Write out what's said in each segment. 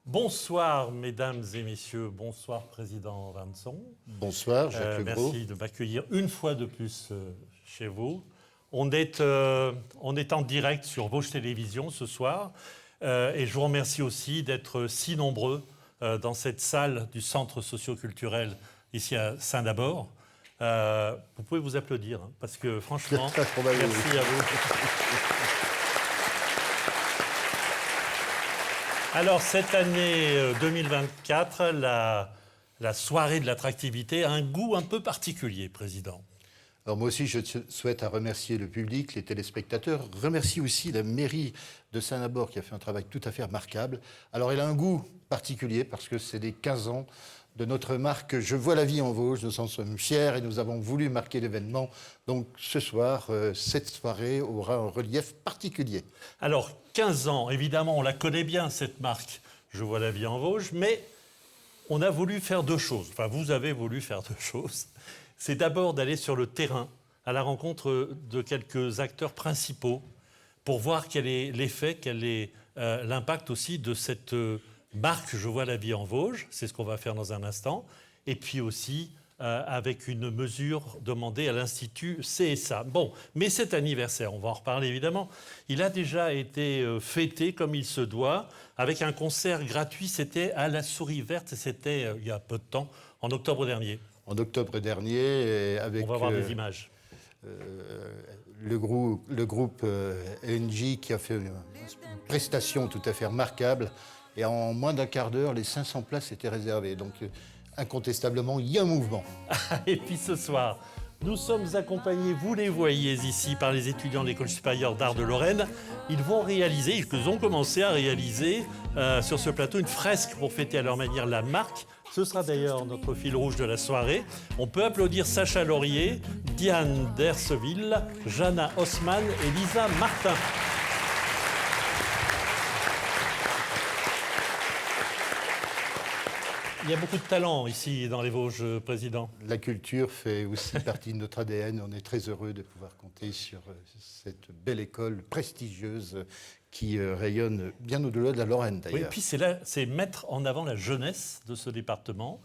Bonsoir, mesdames et messieurs. Bonsoir, Président Vanson. Bonsoir, Jacques Legros. Merci de m'accueillir une fois de plus chez vous. On est en direct sur Vosges Télévisions ce soir. Et je vous remercie aussi d'être si nombreux dans cette salle du Centre socio-culturel ici à Saint-Dabord. Vous pouvez vous applaudir, hein, parce que franchement, merci à vous. Alors, cette année 2024, la soirée de l'attractivité a un goût un peu particulier, Président. Alors moi aussi, je souhaite remercier le public, les téléspectateurs. Remercie aussi la mairie de Saint-Dabord qui a fait un travail tout à fait remarquable. Alors, elle a un goût particulier parce que c'est les 15 ans de notre marque Je vois la vie en Vosges. Nous en sommes fiers et nous avons voulu marquer l'événement. Donc, ce soir, cette soirée aura un relief particulier. Alors, 15 ans, évidemment, on la connaît bien, cette marque Je vois la vie en Vosges, mais on a voulu faire deux choses. Enfin, vous avez voulu faire deux choses. C'est d'abord d'aller sur le terrain, à la rencontre de quelques acteurs principaux, pour voir quel est l'effet, quel est l'impact aussi de cette marque Je vois la vie en Vosges. C'est ce qu'on va faire dans un instant. Et puis aussi avec une mesure demandée à l'Institut CSA. Bon, mais cet anniversaire, on va en reparler évidemment, il a déjà été fêté comme il se doit, avec un concert gratuit. C'était à la Souris Verte, c'était il y a peu de temps, en octobre dernier. En octobre dernier, avec... On va voir des images. Le groupe ENJ qui a fait une prestation tout à fait remarquable. Et en moins d'un quart d'heure, les 500 places étaient réservées. Donc, incontestablement, il y a un mouvement. Et puis ce soir, nous sommes accompagnés, vous les voyez ici, par les étudiants de l'École supérieure d'art de Lorraine. Ils vont réaliser, ils ont commencé à réaliser sur ce plateau une fresque pour fêter à leur manière la marque. Ce sera d'ailleurs notre fil rouge de la soirée. On peut applaudir Sacha Laurier, Diane Derseville, Jana Haussmann et Lisa Martin. Il y a beaucoup de talent ici dans les Vosges, Président. La culture fait aussi partie de notre ADN. On est très heureux de pouvoir compter sur cette belle école prestigieuse qui rayonne bien au-delà de la Lorraine, d'ailleurs. Oui, et puis c'est mettre en avant la jeunesse de ce département.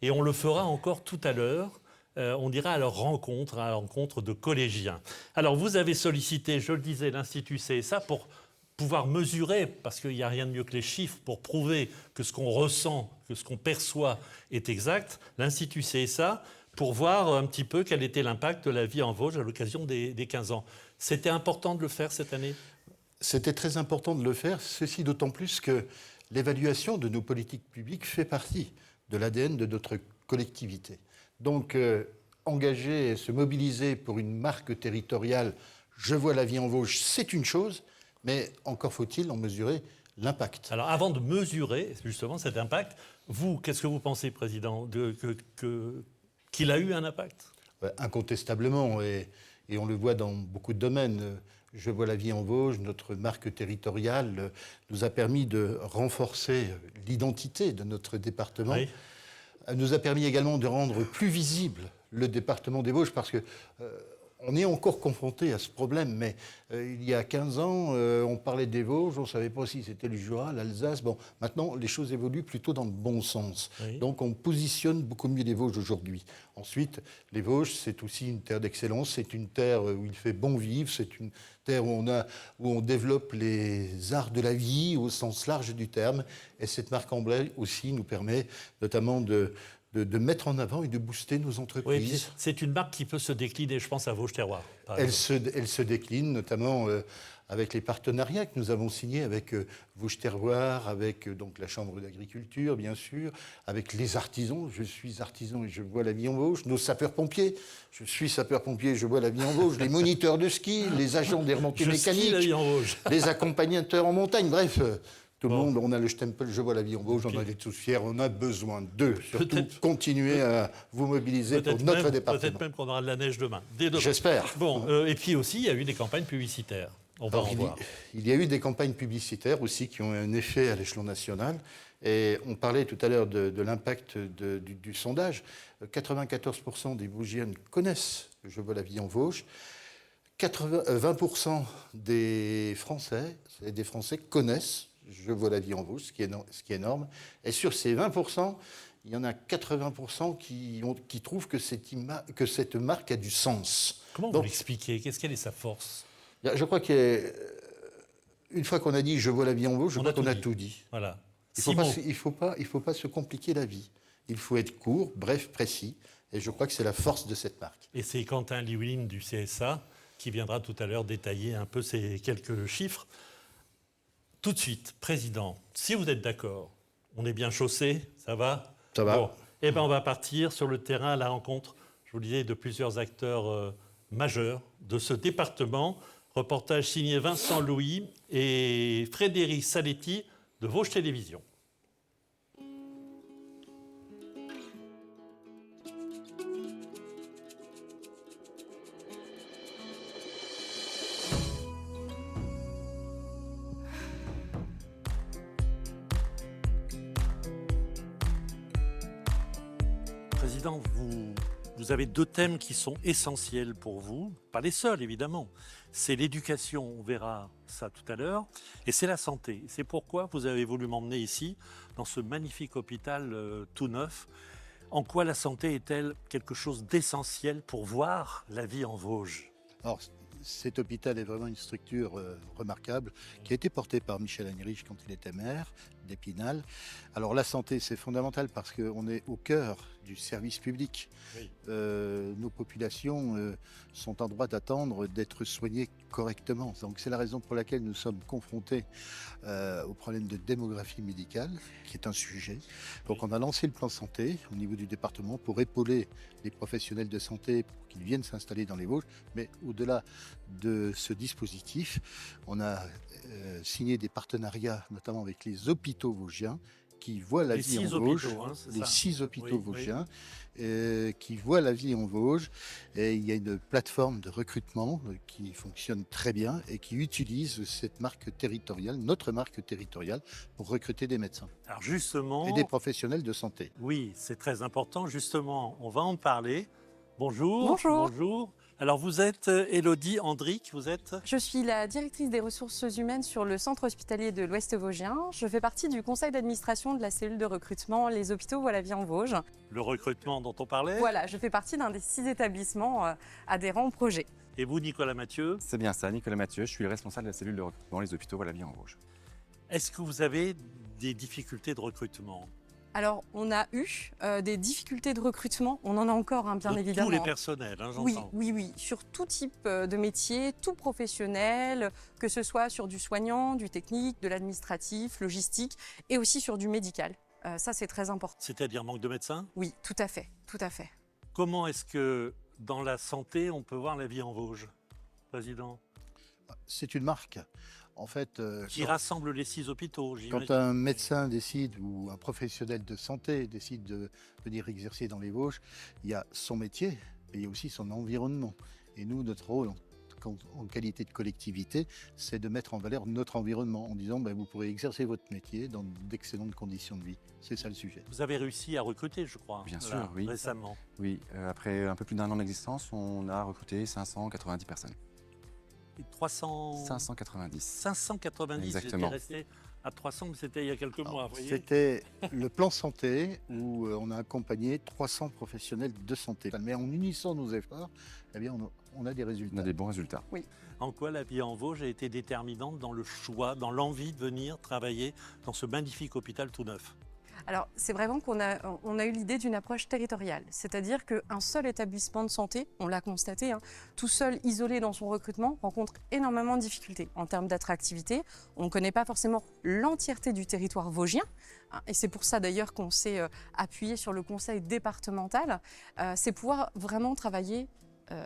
Et on le fera encore tout à l'heure. On ira à leur rencontre, à la rencontre de collégiens. Alors, vous avez sollicité, je le disais, l'Institut CSA pour pouvoir mesurer, parce qu'il n'y a rien de mieux que les chiffres pour prouver que ce qu'on ressent, que ce qu'on perçoit est exact, l'Institut CSA, pour voir un petit peu quel était l'impact de la vie en Vosges à l'occasion des 15 ans. C'était important de le faire cette année ? C'était très important de le faire, ceci d'autant plus que l'évaluation de nos politiques publiques fait partie de l'ADN de notre collectivité. Donc, engager et se mobiliser pour une marque territoriale, Je vois la vie en Vosges, c'est une chose, mais encore faut-il en mesurer l'impact. Alors, avant de mesurer justement cet impact, vous, qu'est-ce que vous pensez, Président, qu'il a eu un impact ? Incontestablement, et on le voit dans beaucoup de domaines. Je vois la vie en Vosges, notre marque territoriale nous a permis de renforcer l'identité de notre département. Oui. Elle nous a permis également de rendre plus visible le département des Vosges, parce que on est encore confronté à ce problème, mais il y a 15 ans, on parlait des Vosges, on ne savait pas si c'était le Jura, l'Alsace. Bon, maintenant, les choses évoluent plutôt dans le bon sens. Oui. Donc, on positionne beaucoup mieux les Vosges aujourd'hui. Ensuite, les Vosges, c'est aussi une terre d'excellence, c'est une terre où il fait bon vivre, c'est une terre où on développe les arts de la vie au sens large du terme. Et cette marque emblème aussi nous permet notamment de mettre en avant et de booster nos entreprises. Oui, c'est une marque qui peut se décliner, je pense, à Vosges Terroir. Elle se décline notamment avec les partenariats que nous avons signés avec Vosges Terroir, avec donc la Chambre d'agriculture, bien sûr, avec les artisans. Je suis artisan et je vois la vie en Vosges. Nos sapeurs-pompiers. Je suis sapeur-pompier, je vois la vie en Vosges. Les moniteurs de ski, les agents des remontées mécaniques, la vie en Vosges. Les accompagnateurs en montagne. Bref... Tout le monde, on a le stempel, je vois la vie en Vosges, on en est tous fiers, on a besoin d'eux. Surtout, continuer à vous mobiliser pour notre département. Peut-être même qu'on aura de la neige demain. J'espère. Bon, et puis aussi, il y a eu des campagnes publicitaires. On va en voir. Il y a eu des campagnes publicitaires aussi qui ont un effet à l'échelon national. Et on parlait tout à l'heure de l'impact du sondage. 94% des Vosgiennes connaissent Je vois la vie en Vosges. 20% des Français connaissent Je vois la vie en Vosges, ce qui est énorme. Et sur ces 20%, il y en a 80% qui trouvent que cette marque a du sens. Comment vous l'expliquez? Quelle est sa force? Je crois qu'une fois qu'on a dit « je vois la vie en Vosges », je crois qu'on a tout dit. Voilà. Il ne faut pas se compliquer la vie. Il faut être court, bref, précis. Et je crois que c'est la force de cette marque. Et c'est Quentin Liwin du CSA qui viendra tout à l'heure détailler un peu ces quelques chiffres. Tout de suite, Président, si vous êtes d'accord, on est bien chaussé, ça va? Ça va. Bon. Eh bien, on va partir sur le terrain à la rencontre, je vous le disais, de plusieurs acteurs majeurs de ce département. Reportage signé Vincent Louis et Frédéric Saletti de Vosges Télévisions. Président, vous avez deux thèmes qui sont essentiels pour vous, pas les seuls évidemment. C'est l'éducation, on verra ça tout à l'heure, et c'est la santé. C'est pourquoi vous avez voulu m'emmener ici, dans ce magnifique hôpital tout neuf. En quoi la santé est-elle quelque chose d'essentiel pour voir la vie en Vosges? Alors, cet hôpital est vraiment une structure remarquable qui a été portée par Michel Heinrich quand il était maire d'Épinal. Alors la santé, c'est fondamental parce qu'on est au cœur du service public. Oui. Nos populations sont en droit d'attendre d'être soignées correctement. Donc c'est la raison pour laquelle nous sommes confrontés au problème de démographie médicale, qui est un sujet. Donc on a lancé le plan santé au niveau du département pour épauler les professionnels de santé pour qu'ils viennent s'installer dans les Vosges. Mais au-delà de ce dispositif, on a signé des partenariats, notamment avec les hôpitaux vosgiens, qui voient la vie en Vosges, les 6 hôpitaux vosgiens, qui voient la vie en Vosges. Et il y a une plateforme de recrutement qui fonctionne très bien et qui utilise cette marque territoriale, notre marque territoriale, pour recruter des médecins. Alors justement, et des professionnels de santé. Oui, c'est très important. Justement, on va en parler. Bonjour. Bonjour. Bonjour. Alors vous êtes Élodie Andric, vous êtes? Je suis la directrice des ressources humaines sur le centre hospitalier de l'Ouest Vosgien. Je fais partie du conseil d'administration de la cellule de recrutement Les Hôpitaux Voient la Vie en Vosges. Le recrutement dont on parlait? Voilà, je fais partie d'un des 6 établissements adhérents au projet. Et vous, Nicolas Mathieu? C'est bien ça, Nicolas Mathieu. Je suis le responsable de la cellule de recrutement Les Hôpitaux Voient la Vie en Vosges. Est-ce que vous avez des difficultés de recrutement? Alors, on a eu des difficultés de recrutement. On en a encore, bien évidemment. Tous les personnels, j'entends. Oui. Sur tout type de métier, tout professionnel, que ce soit sur du soignant, du technique, de l'administratif, logistique, et aussi sur du médical. Ça, c'est très important. C'est-à-dire manque de médecins? Oui, tout à fait. Comment est-ce que, dans la santé, on peut voir la vie en Vosges, Président? C'est une marque. En fait, qui rassemble les 6 hôpitaux, j'imagine. Quand un médecin décide ou un professionnel de santé décide de venir exercer dans les Vosges, il y a son métier, mais il y a aussi son environnement. Et nous, notre rôle en qualité de collectivité, c'est de mettre en valeur notre environnement en disant vous pourrez exercer votre métier dans d'excellentes conditions de vie. C'est ça le sujet. Vous avez réussi à recruter, je crois, bien sûr, oui. Récemment. Oui, après un peu plus d'1 an d'existence, on a recruté 590 personnes. 590. 590, exactement. J'étais resté à 300, mais c'était il y a quelques mois. Vous voyez. C'était le plan santé où on a accompagné 300 professionnels de santé. Mais en unissant nos efforts, on a des résultats. On a des bons résultats. Oui. En quoi la vie en Vosges a été déterminante dans le choix, dans l'envie de venir travailler dans ce magnifique hôpital tout neuf? Alors, c'est vraiment qu'on a eu l'idée d'une approche territoriale, c'est-à-dire qu'un seul établissement de santé, on l'a constaté, tout seul, isolé dans son recrutement, rencontre énormément de difficultés en termes d'attractivité. On ne connaît pas forcément l'entièreté du territoire vosgien, et c'est pour ça d'ailleurs qu'on s'est appuyé sur le conseil départemental, c'est pouvoir vraiment travailler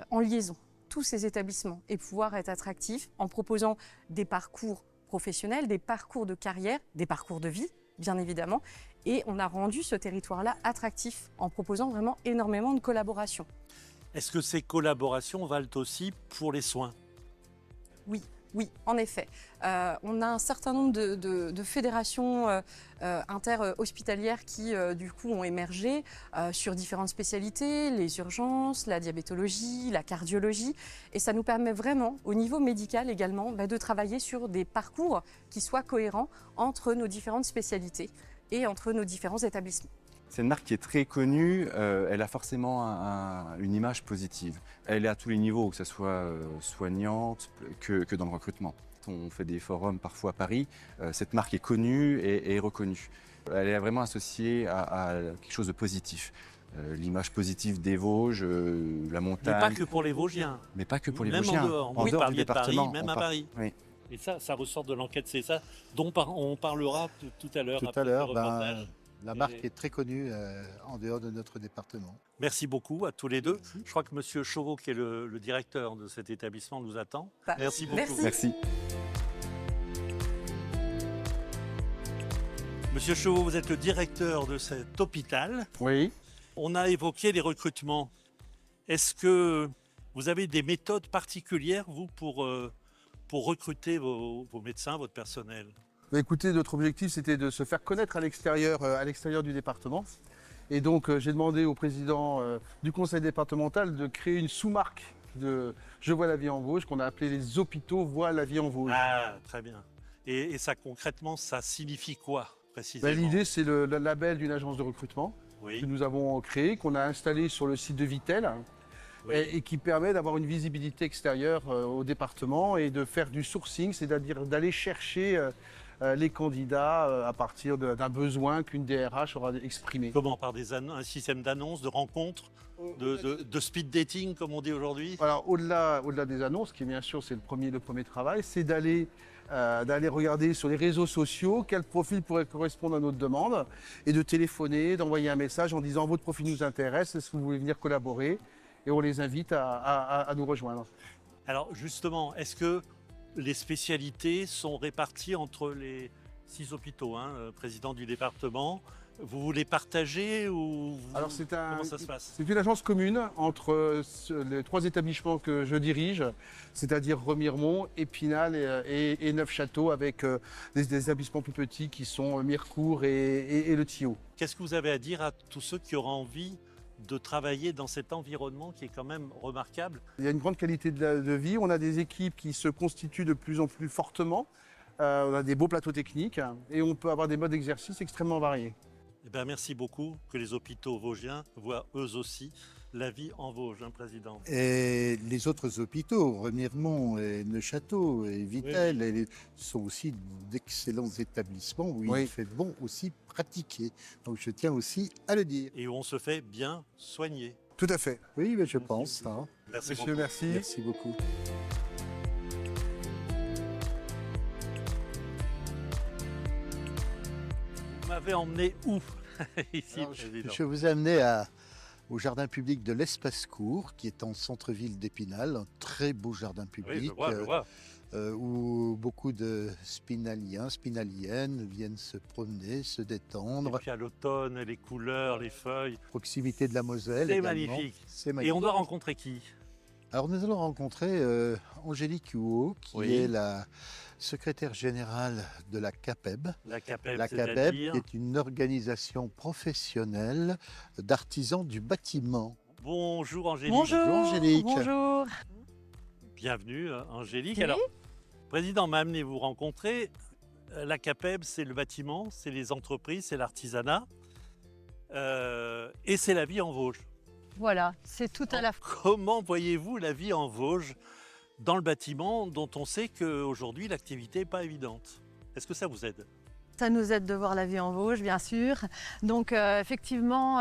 en liaison, tous ces établissements, et pouvoir être attractif en proposant des parcours professionnels, des parcours de carrière, des parcours de vie, bien évidemment, et on a rendu ce territoire-là attractif en proposant vraiment énormément de collaborations. Est-ce que ces collaborations valent aussi pour les soins? Oui, Oui, en effet. On a un certain nombre de fédérations inter-hospitalières qui, du coup, ont émergé sur différentes spécialités, les urgences, la diabétologie, la cardiologie. Et ça nous permet vraiment, au niveau médical également, de travailler sur des parcours qui soient cohérents entre nos différentes spécialités et entre nos différents établissements. C'est une marque qui est très connue, elle a forcément une image positive. Elle est à tous les niveaux, que ce soit soignante que dans le recrutement. On fait des forums parfois à Paris, cette marque est connue et reconnue. Elle est vraiment associée à quelque chose de positif. L'image positive des Vosges, la montagne. Mais pas que pour les Vosgiens. Mais pas que pour les Même Vosgiens. en dehors. En Oui, dehors du parliez de Paris, département. même à Paris. Oui. Et ça ressort de l'enquête, c'est ça dont on parlera tout à l'heure. Tout après à l'heure, ce reportage. la marque est très connue en dehors de notre département. Merci beaucoup à tous les deux. Je crois que M. Chauveau, qui est le directeur de cet établissement, nous attend. Merci beaucoup. Merci. Monsieur Chauveau, vous êtes le directeur de cet hôpital. Oui. On a évoqué les recrutements. Est-ce que vous avez des méthodes particulières, vous, pour recruter vos médecins, votre personnel? Écoutez, notre objectif, c'était de se faire connaître à l'extérieur du département. Et donc, j'ai demandé au président du conseil départemental de créer une sous-marque de Je vois la vie en Vosges, qu'on a appelé les hôpitaux voient la vie en Vosges. Ah, très bien. Et ça, concrètement, ça signifie quoi, précisément? L'idée, c'est le label d'une agence de recrutement Oui. que nous avons créé, qu'on a installé sur le site de Vitel. Oui. Et qui permet d'avoir une visibilité extérieure au département et de faire du sourcing, c'est-à-dire d'aller chercher les candidats à partir d'un besoin qu'une DRH aura exprimé. Comment? Par un système d'annonces, de rencontres, de speed dating, comme on dit aujourd'hui? Alors, au-delà des annonces, qui bien sûr c'est le premier travail, c'est d'aller regarder sur les réseaux sociaux quel profil pourrait correspondre à notre demande et de téléphoner, d'envoyer un message en disant votre profil nous intéresse, est-ce que vous voulez venir collaborer? Et on les invite à nous rejoindre. Alors justement, est-ce que les spécialités sont réparties entre les 6 hôpitaux, président du département? Vous les partagez ou Alors comment ça se passe? C'est une agence commune entre les 3 établissements que je dirige, c'est-à-dire Remiremont, Épinal et Neufchâteau, avec des établissements plus petits qui sont Mirecourt et Le Thillot. Qu'est-ce que vous avez à dire à tous ceux qui auront envie de travailler dans cet environnement qui est quand même remarquable? Il y a une grande qualité de vie, on a des équipes qui se constituent de plus en plus fortement, on a des beaux plateaux techniques et on peut avoir des modes d'exercice extrêmement variés. Eh bien, merci beaucoup que les hôpitaux vosgiens voient eux aussi la vie en Vosges, président. Et les autres hôpitaux, Remiremont et Neufchâteau et Vitel, Oui. sont aussi d'excellents établissements où Oui. il fait bon aussi pratiquer. Donc je tiens aussi à le dire. Et où on se fait bien soigner. Tout à fait. Oui, mais je pense. Merci Monsieur, beaucoup. merci. Merci beaucoup. Vous m'avez emmené où ici, Alors, président? je vous ai amené au jardin public de l'Espace-Court, qui est en centre-ville d'Épinal, un très beau jardin Oui, public. je vois. Où beaucoup de spinaliens, spinaliennes viennent se promener, se Et détendre. puis à l'automne, les couleurs, les feuilles. Proximité de la Moselle. C'est également. magnifique. C'est Et magnifique. on doit rencontrer qui? Alors nous allons rencontrer Angélique Huot, qui Oui. est la secrétaire générale de la CAPEB. La CAPEB, La CAPEB, c'est-à-dire qui est une organisation professionnelle d'artisans du bâtiment. Bonjour Angélique. Bonjour, Angélique. bonjour. Bienvenue Angélique. Oui. Alors, le président m'a amené vous rencontrer. La CAPEB, c'est le bâtiment, c'est les entreprises, c'est l'artisanat. Et c'est la vie en Vosges. Voilà, c'est tout à la fois. Comment voyez-vous la vie en Vosges dans le bâtiment dont on sait qu'aujourd'hui l'activité n'est pas évidente? Est-ce que ça vous aide? Ça nous aide de voir la vie en Vosges, bien sûr. Donc effectivement,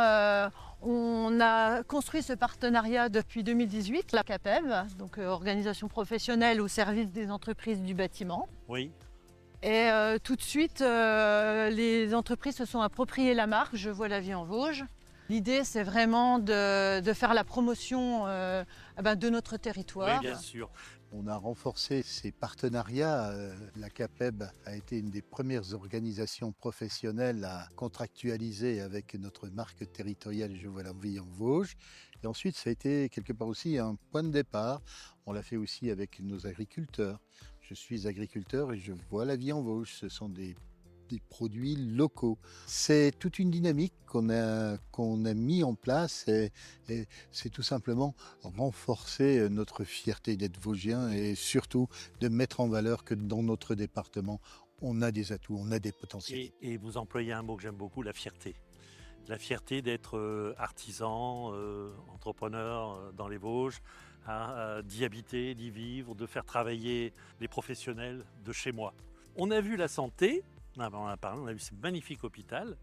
on a construit ce partenariat depuis 2018, la CAPEB, donc organisation professionnelle au service des entreprises du bâtiment. Oui. Et tout de suite, les entreprises se sont appropriées la marque Je vois la vie en Vosges. L'idée, c'est vraiment de faire la promotion de notre territoire. Oui, bien sûr. On a renforcé ces partenariats. La CAPEB a été une des premières organisations professionnelles à contractualiser avec notre marque territoriale Je vois la vie en Vosges. Et ensuite, ça a été quelque part aussi un point de départ. On l'a fait aussi avec nos agriculteurs. Je suis agriculteur et je vois la vie en Vosges. Ce sont des produits locaux. C'est toute une dynamique qu'on a mis en place et c'est tout simplement renforcer notre fierté d'être Vosgien et surtout de mettre en valeur que dans notre département, on a des atouts, on a des potentiels. Et vous employez un mot que j'aime beaucoup, la fierté. La fierté d'être artisan, entrepreneur dans les Vosges, d'y habiter, d'y vivre, de faire travailler les professionnels de chez moi. On a vu la santé, on a parlé, on a vu ce magnifique hôpital.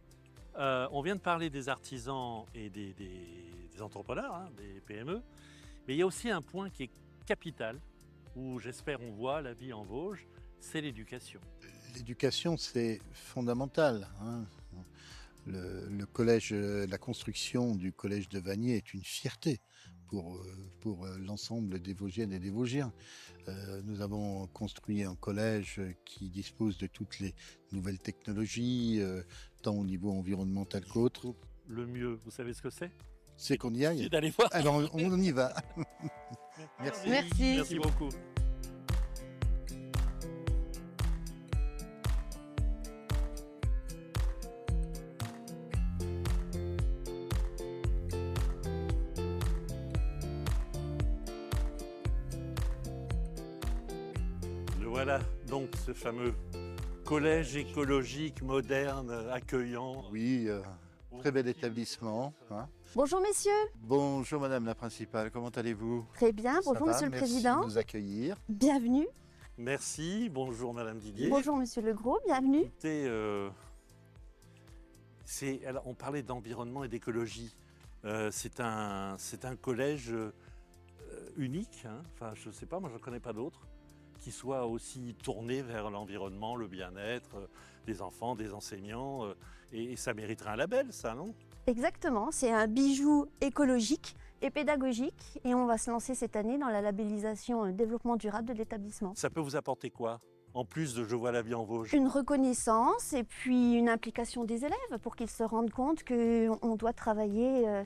On vient de parler des artisans et des entrepreneurs, hein, des PME. Mais il y a aussi un point qui est capital, où j'espère on voit la vie en Vosges, c'est l'éducation. L'éducation, c'est fondamental, hein. Le collège, la construction du collège de Vanier est une fierté pour l'ensemble des Vosgiennes et des Vosgiens. Nous avons construit un collège qui dispose de toutes les nouvelles technologies, tant au niveau environnemental qu'autre. Le mieux, vous savez ce que c'est? C'est qu'on y aille. C'est d'aller voir. Alors on y va. Merci. Merci. Merci beaucoup. Voilà donc ce fameux collège écologique, moderne, accueillant. Oui, très bel établissement, hein. Bonjour messieurs. Bonjour Madame la Principale, comment allez-vous? Très bien, Ça bonjour va, Monsieur le merci Président. de nous accueillir. Bienvenue. Merci, bonjour Madame Didier. Bonjour Monsieur Legros, bienvenue. Écoutez, alors, on parlait d'environnement et d'écologie. C'est un collège unique, hein. Enfin je ne sais pas, moi je ne connais pas d'autres, qui soit aussi tourné vers l'environnement, le bien-être des enfants, des enseignants. Et ça mériterait un label, ça, non? Exactement, c'est un bijou écologique et pédagogique et on va se lancer cette année dans la labellisation développement durable de l'établissement. Ça peut vous apporter quoi? En plus de Je vois la vie en Vosges. Une reconnaissance et puis une implication des élèves pour qu'ils se rendent compte qu'on doit travailler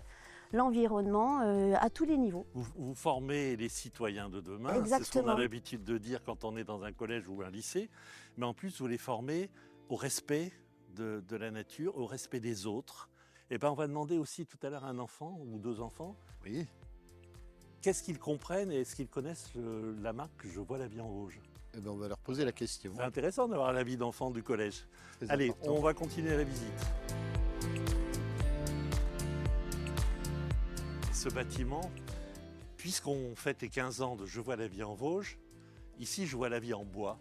l'environnement à tous les niveaux. Vous formez les citoyens de demain, Exactement. C'est ce qu'on a l'habitude de dire quand on est dans un collège ou un lycée, mais en plus vous les formez au respect de la nature, au respect des autres. Et ben on va demander aussi tout à l'heure à un enfant ou deux enfants, Oui. qu'est-ce qu'ils comprennent et est-ce qu'ils connaissent la marque Je vois la vie en Vosges. Eh ben, on va leur poser la question. C'est intéressant d'avoir l'avis d'enfants du collège. Très Allez, important. on va continuer la visite. Ce bâtiment, puisqu'on fête les 15 ans de Je vois la vie en Vosges, ici je vois la vie en bois.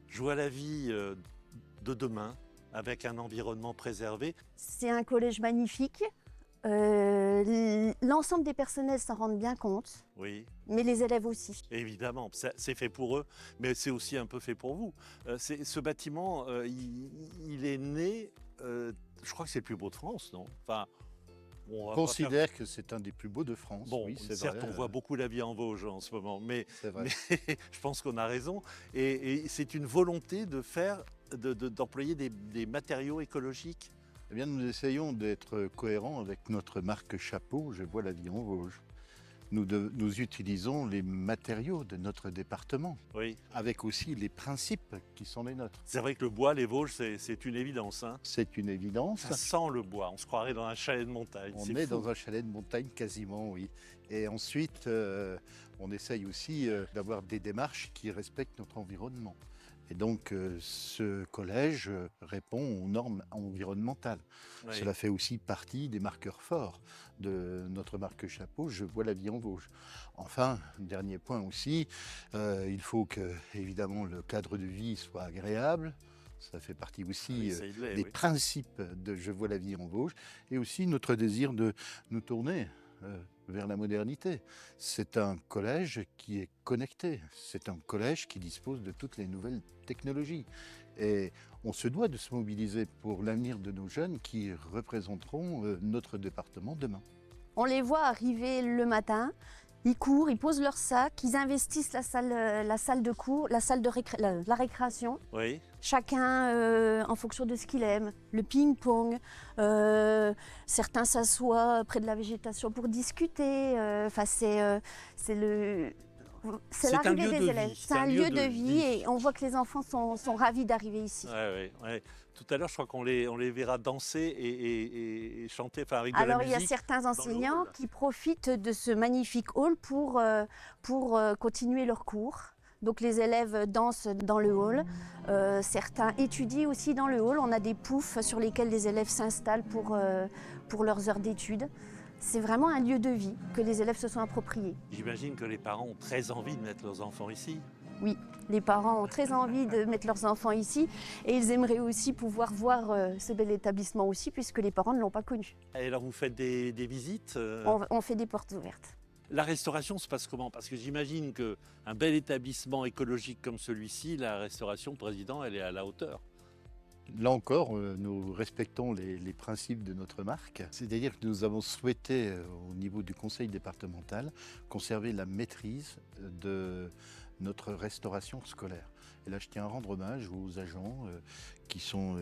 Je vois la vie de demain, avec un environnement préservé. C'est un collège magnifique. L'ensemble des personnels s'en rendent bien compte, Oui, mais les élèves aussi. évidemment, c'est fait pour eux, mais c'est aussi un peu fait pour vous. Ce bâtiment, il est né, je crois que c'est le plus beau de France, non? Enfin, on va On pas considère que c'est un des plus beaux de France. Bon, oui, c'est certes, vrai. on voit beaucoup la vie en Vosges en ce moment, mais C'est vrai. je pense qu'on a raison. Et c'est une volonté de d'employer des matériaux écologiques. Eh bien, nous essayons d'être cohérents avec notre marque chapeau, Je vois la vie en Vosges. Nous utilisons les matériaux de notre département, Oui, avec aussi les principes qui sont les nôtres. c'est vrai que le bois, les Vosges, c'est une évidence, hein. C'est une évidence. Ça sent le bois, on se croirait dans un chalet de montagne. On c'est est fou. dans un chalet de montagne quasiment, oui. Et ensuite, on essaye aussi d'avoir des démarches qui respectent notre environnement. Et donc, ce collège répond aux normes environnementales. Oui. Cela fait aussi partie des marqueurs forts de notre marque chapeau, Je vois la vie en Vosges. Enfin, dernier point aussi, il faut que, évidemment, le cadre de vie soit agréable. Ça fait partie aussi Oui, ça, il l'est, des oui. principes de Je vois la vie en Vosges. Et aussi notre désir de nous tourner vers la modernité. C'est un collège qui est connecté. C'est un collège qui dispose de toutes les nouvelles technologies. Et on se doit de se mobiliser pour l'avenir de nos jeunes qui représenteront notre département demain. On les voit arriver le matin, ils courent, ils posent leur sac, ils investissent la salle de cours, la salle de la récréation. Oui, Chacun en fonction de ce qu'il aime. Le ping-pong, certains s'assoient près de la végétation pour discuter. Enfin, c'est le... C'est C'est un l'arrivée lieu des de élèves. vie, C'est un lieu de vie et on voit que les enfants sont ravis d'arriver ici. Ouais. Tout à l'heure, je crois qu'on les verra danser et chanter, enfin avec de la Alors il y a musique. certains enseignants hall. qui profitent de ce magnifique hall pour continuer leurs cours. Donc les élèves dansent dans le hall, certains étudient aussi dans le hall. On a des poufs sur lesquels les élèves s'installent pour leurs heures d'études. C'est vraiment un lieu de vie que les élèves se sont appropriés. J'imagine que les parents ont très envie de mettre leurs enfants ici. Oui, les parents ont très envie de mettre leurs enfants ici et ils aimeraient aussi pouvoir voir ce bel établissement aussi puisque les parents ne l'ont pas connu. Et alors, vous faites des visites On fait des portes ouvertes. La restauration se passe comment? Parce que j'imagine qu'un bel établissement écologique comme celui-ci, la restauration, président, elle est à la hauteur. Là encore, nous respectons les principes de notre marque. C'est-à-dire que nous avons souhaité, au niveau du conseil départemental, conserver la maîtrise de notre restauration scolaire. Et là, je tiens à rendre hommage aux agents qui sont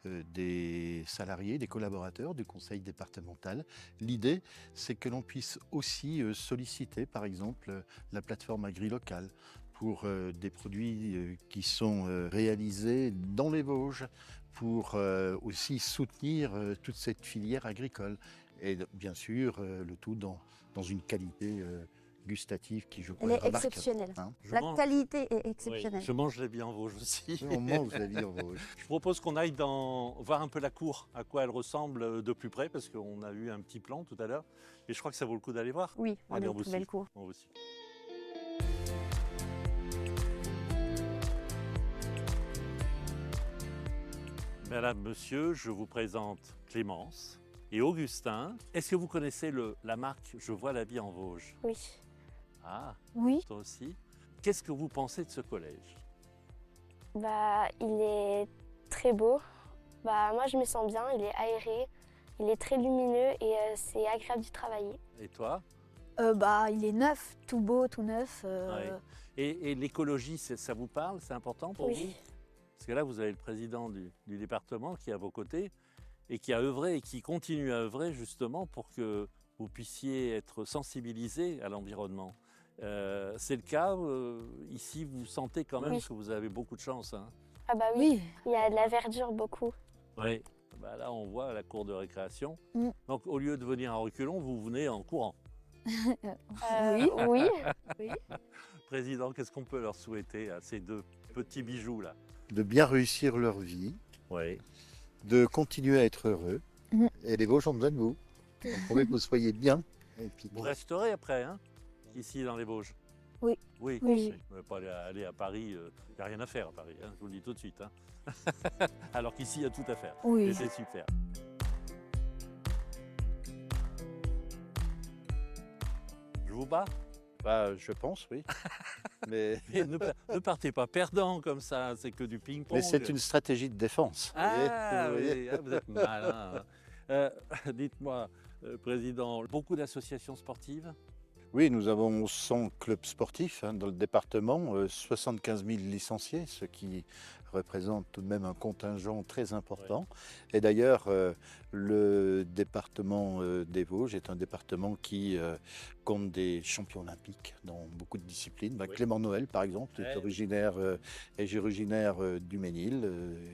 des salariés, des collaborateurs du conseil départemental. L'idée, c'est que l'on puisse aussi solliciter, par exemple, la plateforme agri-locale pour des produits qui sont réalisés dans les Vosges, pour aussi soutenir toute cette filière agricole. Et bien sûr, le tout dans une qualité gustative qui, je crois, Elle est remarquable. exceptionnelle. Hein. Je La mange- qualité est Oui, exceptionnelle. je mange les bien en Vosges aussi. On mange la vie en Vosges. Je propose qu'on aille voir un peu la cour, à quoi elle ressemble de plus près, parce qu'on a eu un petit plan tout à l'heure. Et je crois que ça vaut le coup d'aller voir. Oui, on a Allez, une on va très aussi. belle cour. On va aussi. Madame, monsieur, je vous présente Clémence et Augustin. Est-ce que vous connaissez la marque Je vois la vie en Vosges? Oui. Ah, Oui. toi aussi. Qu'est-ce que vous pensez de ce collège? Bah, il est très beau. Bah, moi, je me sens bien. Il est aéré. Il est très lumineux et c'est agréable d'y travailler. Et toi? Bah, il est neuf, tout beau, tout neuf. Ouais. Et l'écologie, ça vous parle? C'est important pour vous? Oui. Parce que là, vous avez le président du département qui est à vos côtés et qui a œuvré et qui continue à œuvrer justement pour que vous puissiez être sensibilisés à l'environnement. C'est le cas ici, vous sentez quand même Oui. que vous avez beaucoup de chance. Hein. Ah bah oui. Oui, Il y a de la verdure beaucoup. Oui. Bah là, on voit la cour de récréation. Mm. Donc, au lieu de venir en reculons, vous venez en courant. Oui. Président, qu'est-ce qu'on peut leur souhaiter à ces deux petits bijoux-là? De bien réussir leur vie, Oui. de continuer à être heureux. Mhm. Et les Vosges ont besoin de vous. On promet que vous soyez bien. Et puis, Vous resterez après, hein, ici dans les Vosges? Oui. Oui. Oui. Vous ne pouvez pas aller à Paris, il n'y a rien à faire à Paris, hein, je vous le dis tout de suite. Hein. Alors qu'ici, il y a tout à faire. Et oui. c'est super. Je vous bats? bah, je pense, oui. Mais, Mais ne partez pas perdant comme ça, c'est que du ping-pong. mais c'est une stratégie de défense. Ah, Vous voyez. oui, ah, vous êtes malin. Dites-moi, Président, beaucoup d'associations sportives? Oui, nous avons 100 clubs sportifs dans le département, 75 000 licenciés, ce qui représente tout de même un contingent très important. Et d'ailleurs, le département des Vosges est un département qui compte des champions olympiques dans beaucoup de disciplines. Oui. Clément Noël, par exemple, Ouais. est originaire du Ménil.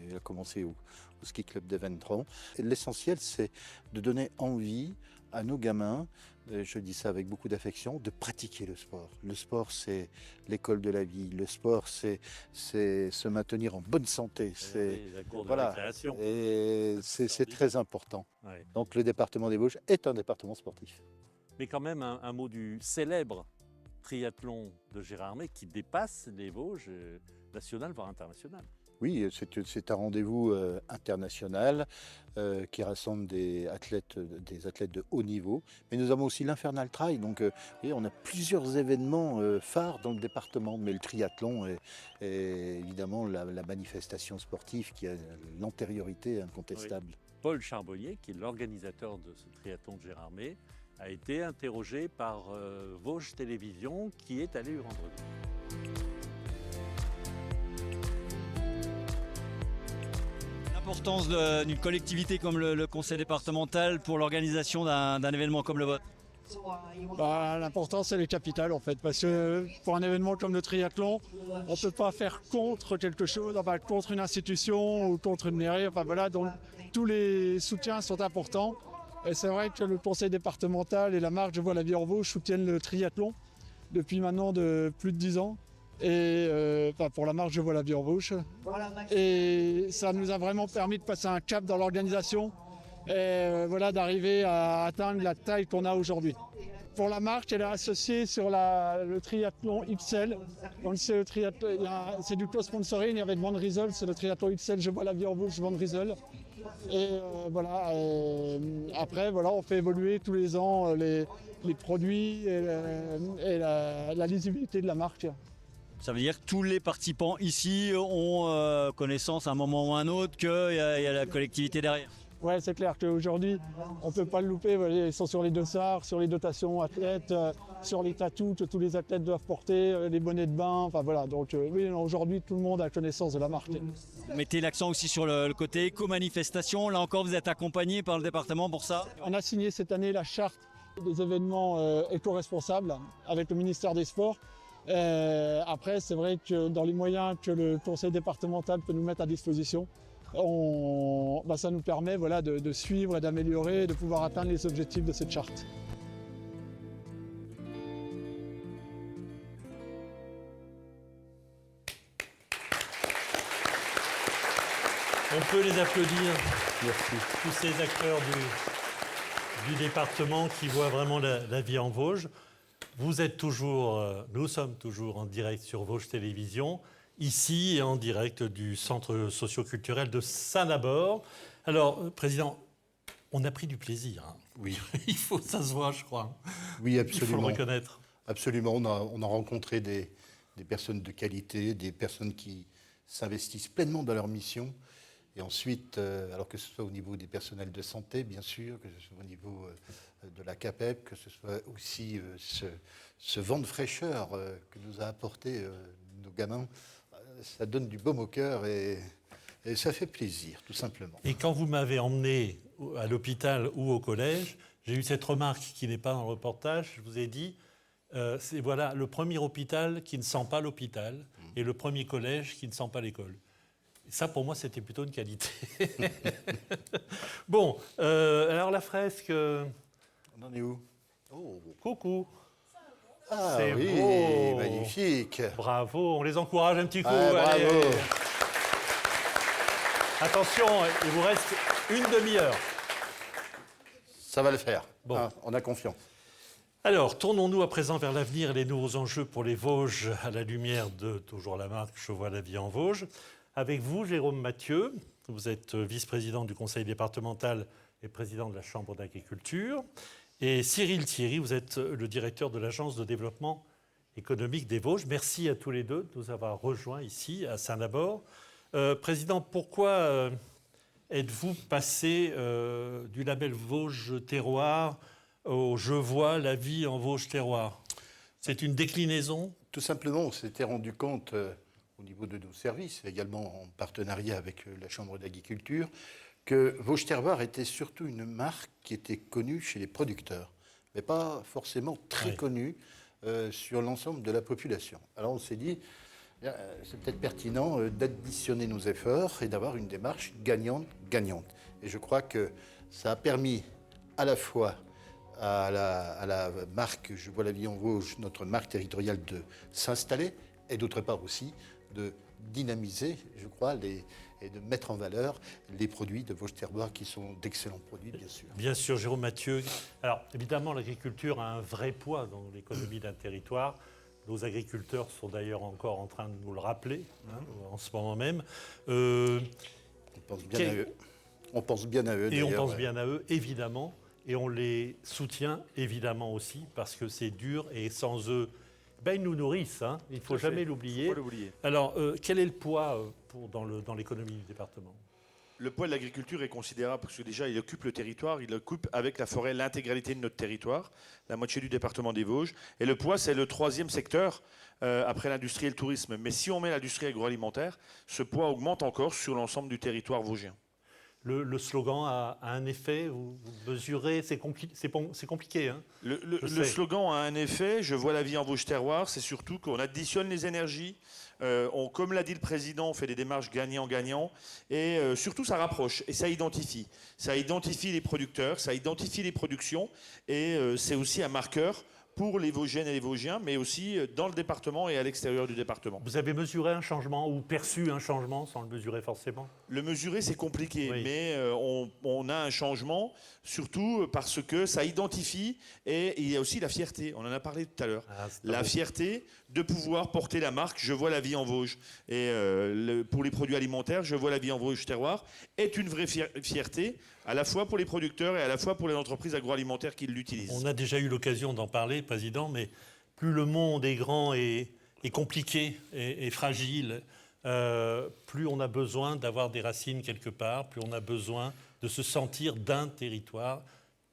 Il a commencé au ski club d'Eventran. L'essentiel, c'est de donner envie à nos gamins, je dis ça avec beaucoup d'affection, de pratiquer le sport. Le sport, c'est l'école de la vie. Le sport, c'est se maintenir en bonne santé. C'est Oui, la cour de voilà. récréation. Et c'est très important. Ouais. Donc le département des Vosges est un département sportif. Mais quand même, un mot du célèbre triathlon de Gérardmer qui dépasse les Vosges nationales, voire internationales. Oui, c'est un rendez-vous international qui rassemble des athlètes de haut niveau. Mais nous avons aussi l'Infernal Trail. Donc, vous voyez, on a plusieurs événements phares dans le département. Mais le triathlon est évidemment la manifestation sportive qui a l'antériorité incontestable. Paul Charbonnier, qui est l'organisateur de ce triathlon de Gérardmer, a été interrogé par Vosges Télévision, qui est allé lui rendre visite. L'importance d'une collectivité comme le conseil départemental pour l'organisation d'un événement comme le vôtre? L'importance, elle est capitale en fait, parce que pour un événement comme le triathlon, on ne peut pas faire contre quelque chose, contre une institution ou contre une mairie. Donc tous les soutiens sont importants. Et c'est vrai que le conseil départemental et la marque Je vois la vie en Vosges soutiennent le triathlon depuis maintenant de plus de 10 ans. Et pour la marque Je vois la vie en Vosges. Et ça nous a vraiment permis de passer un cap dans l'organisation et d'arriver à atteindre la taille qu'on a aujourd'hui. Pour la marque, elle est associée sur le triathlon XL. Donc c'est du co-sponsoring avec Van Riesel, c'est le triathlon XL Je vois la vie en Vosges Van Riesel. Et après, on fait évoluer tous les ans les produits et la lisibilité de la marque. Ça veut dire que tous les participants ici ont connaissance à un moment ou à un autre qu'il y a la collectivité derrière. Ouais, c'est clair qu'aujourd'hui, on ne peut pas le louper. Ils sont sur les dossards, sur les dotations athlètes, sur les tatous que tous les athlètes doivent porter, les bonnets de bain. Donc oui, aujourd'hui, tout le monde a connaissance de la marque. Vous mettez l'accent aussi sur le côté éco-manifestation. Là encore, vous êtes accompagné par le département pour ça. On a signé cette année la charte des événements éco-responsables avec le ministère des Sports. Après, c'est vrai que dans les moyens que le conseil départemental peut nous mettre à disposition, ça nous permet de suivre et d'améliorer et de pouvoir atteindre les objectifs de cette charte. On peut les applaudir. Merci. Tous ces acteurs du département qui voient vraiment la vie en Vosges. Nous sommes toujours en direct sur Vosges Télévisions, ici et en direct du centre socio-culturel de Saint-Nabord. Alors, Président, on a pris du plaisir. Hein. Oui. Ça se voit, je crois. Oui, absolument. Il faut le reconnaître. Absolument. On a rencontré des personnes de qualité, des personnes qui s'investissent pleinement dans leur mission. Et ensuite, alors que ce soit au niveau des personnels de santé, bien sûr, que ce soit au niveau de la CAPEP, que ce soit aussi ce vent de fraîcheur que nous a apporté nos gamins, ça donne du baume au cœur et ça fait plaisir, tout simplement. Et quand vous m'avez emmené à l'hôpital ou au collège, j'ai eu cette remarque qui n'est pas dans le reportage. Je vous ai dit, c'est le premier hôpital qui ne sent pas l'hôpital et le premier collège qui ne sent pas l'école. Et ça, pour moi, c'était plutôt une qualité. Bon, alors la fresque... On en est où? Oh. Coucou. Ah c'est oui, beau. Magnifique. Bravo, on les encourage un petit coup. Ouais, allez. bravo. Attention, il vous reste une demi-heure. Ça va le faire. Bon. On a confiance. Alors, tournons-nous à présent vers l'avenir et les nouveaux enjeux pour les Vosges à la lumière de toujours la marque Je vois la vie en Vosges. Avec vous, Jérôme Mathieu, vous êtes vice-président du conseil départemental et président de la Chambre d'agriculture. Et Cyril Thierry, vous êtes le directeur de l'Agence de développement économique des Vosges. Merci à tous les deux de nous avoir rejoints ici à Saint-Nabord. Président, pourquoi êtes-vous passé du label Vosges Terroir au Je vois la vie en Vosges Terroir? C'est une déclinaison? Tout simplement, on s'était rendu compte au niveau de nos services, également en partenariat avec la Chambre d'agriculture, que Vosges Terroir était surtout une marque qui était connue chez les producteurs, mais pas forcément très connue sur l'ensemble de la population. Alors on s'est dit, c'est peut-être pertinent d'additionner nos efforts et d'avoir une démarche gagnante-gagnante. Et je crois que ça a permis à la fois à la marque Je vois la vie en Vosges, notre marque territoriale, de s'installer, et d'autre part aussi de dynamiser, je crois, et de mettre en valeur les produits de Vosges Terroir qui sont d'excellents produits, bien sûr. Bien sûr, Jérôme Mathieu. Alors, évidemment, l'agriculture a un vrai poids dans l'économie d'un territoire. Nos agriculteurs sont d'ailleurs encore en train de nous le rappeler, en ce moment même. On pense bien à eux. On pense bien à eux, et on pense bien à eux, évidemment. Et on les soutient, évidemment, aussi, parce que c'est dur. Et sans eux, ils nous nourrissent. Hein. Il ne faut jamais l'oublier. Alors, quel est le poids dans l'économie du département? Le poids de l'agriculture est considérable parce que déjà, il occupe le territoire, il occupe avec la forêt l'intégralité de notre territoire, la moitié du département des Vosges. Et le poids, c'est le troisième secteur après l'industrie et le tourisme. Mais si on met l'industrie agroalimentaire, ce poids augmente encore sur l'ensemble du territoire vosgien. Le slogan a un effet, vous mesurez, c'est compliqué. Hein, le slogan a un effet, je vois la vie en Vosges terroir, c'est surtout qu'on additionne les énergies, comme l'a dit le président, on fait des démarches gagnant-gagnant, et surtout ça rapproche, et ça identifie. Ça identifie les producteurs, ça identifie les productions, et c'est aussi un marqueur pour les Vosgiennes et les Vosgiens, mais aussi dans le département et à l'extérieur du département. Vous avez mesuré un changement ou perçu un changement sans le mesurer forcément? Le mesurer, c'est compliqué, oui. mais on a un changement, surtout parce que ça identifie, et il y a aussi la fierté, on en a parlé tout à l'heure. La fierté de pouvoir porter la marque « Je vois la vie en Vosges ». Et pour les produits alimentaires, « Je vois la vie en Vosges terroir » est une vraie fierté, à la fois pour les producteurs et à la fois pour les entreprises agroalimentaires qui l'utilisent. On a déjà eu l'occasion d'en parler, Président, mais plus le monde est grand et compliqué et fragile, plus on a besoin d'avoir des racines quelque part, plus on a besoin de se sentir d'un territoire,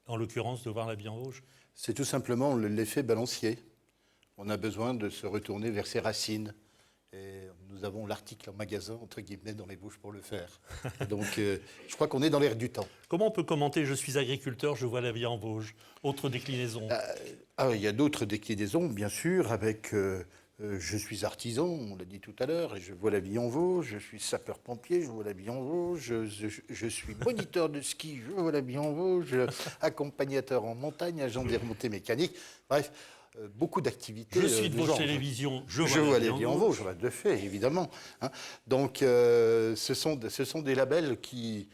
en l'occurrence de voir la vie en Vosges. C'est tout simplement l'effet balancier. On a besoin de se retourner vers ses racines. Et nous avons l'article en magasin, entre guillemets, dans les Vosges pour le faire. Donc, je crois qu'on est dans l'air du temps. Comment on peut commenter « Je suis agriculteur, je vois la vie en Vosges » Autre déclinaison? Il y a d'autres déclinaisons, bien sûr, avec je suis artisan, on l'a dit tout à l'heure, et je vois la vie en Vosges. Je suis sapeur-pompier, je vois la vie en Vosges. Je suis moniteur de ski, je vois la vie en Vosges. Accompagnateur en montagne, agent des remontées mécaniques. Bref. Beaucoup d'activités. Je suis de Vosges Télévisions, je vois la vie en Vosges, de fait, évidemment. Hein. Donc, ce sont des labels qui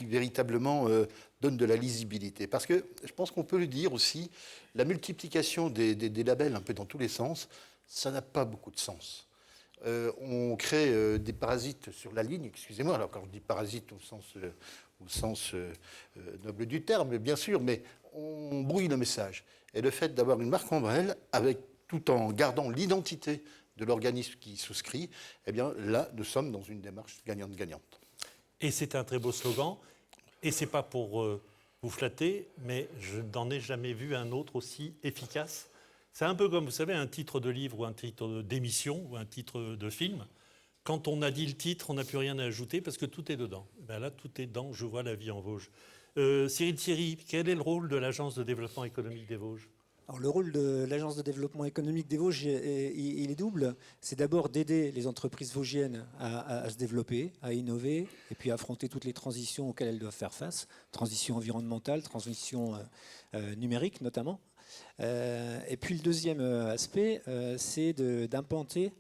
véritablement donnent de la lisibilité. Parce que, je pense qu'on peut le dire aussi, la multiplication des labels un peu dans tous les sens, ça n'a pas beaucoup de sens. On crée des parasites sur la ligne, excusez-moi, alors quand je dis parasites au sens noble du terme, bien sûr, mais on brouille le message. Et le fait d'avoir une marque ombrelle, tout en gardant l'identité de l'organisme qui souscrit, eh bien là, nous sommes dans une démarche gagnante-gagnante. Et c'est un très beau slogan. Et c'est pas pour vous flatter, mais je n'en ai jamais vu un autre aussi efficace. C'est un peu comme, vous savez, un titre de livre ou un titre d'émission ou un titre de film. Quand on a dit le titre, on n'a plus rien à ajouter parce que tout est dedans. Ben là, tout est dans « Je vois la vie en Vosges ». Cyril Thierry, quel est le rôle de l'Agence de développement économique des Vosges? Alors, le rôle de l'Agence de développement économique des Vosges, il est double. C'est d'abord d'aider les entreprises vosgiennes à se développer, à innover, et puis à affronter toutes les transitions auxquelles elles doivent faire face. Transition environnementale, transition numérique notamment. Et puis le deuxième aspect, c'est d'implanter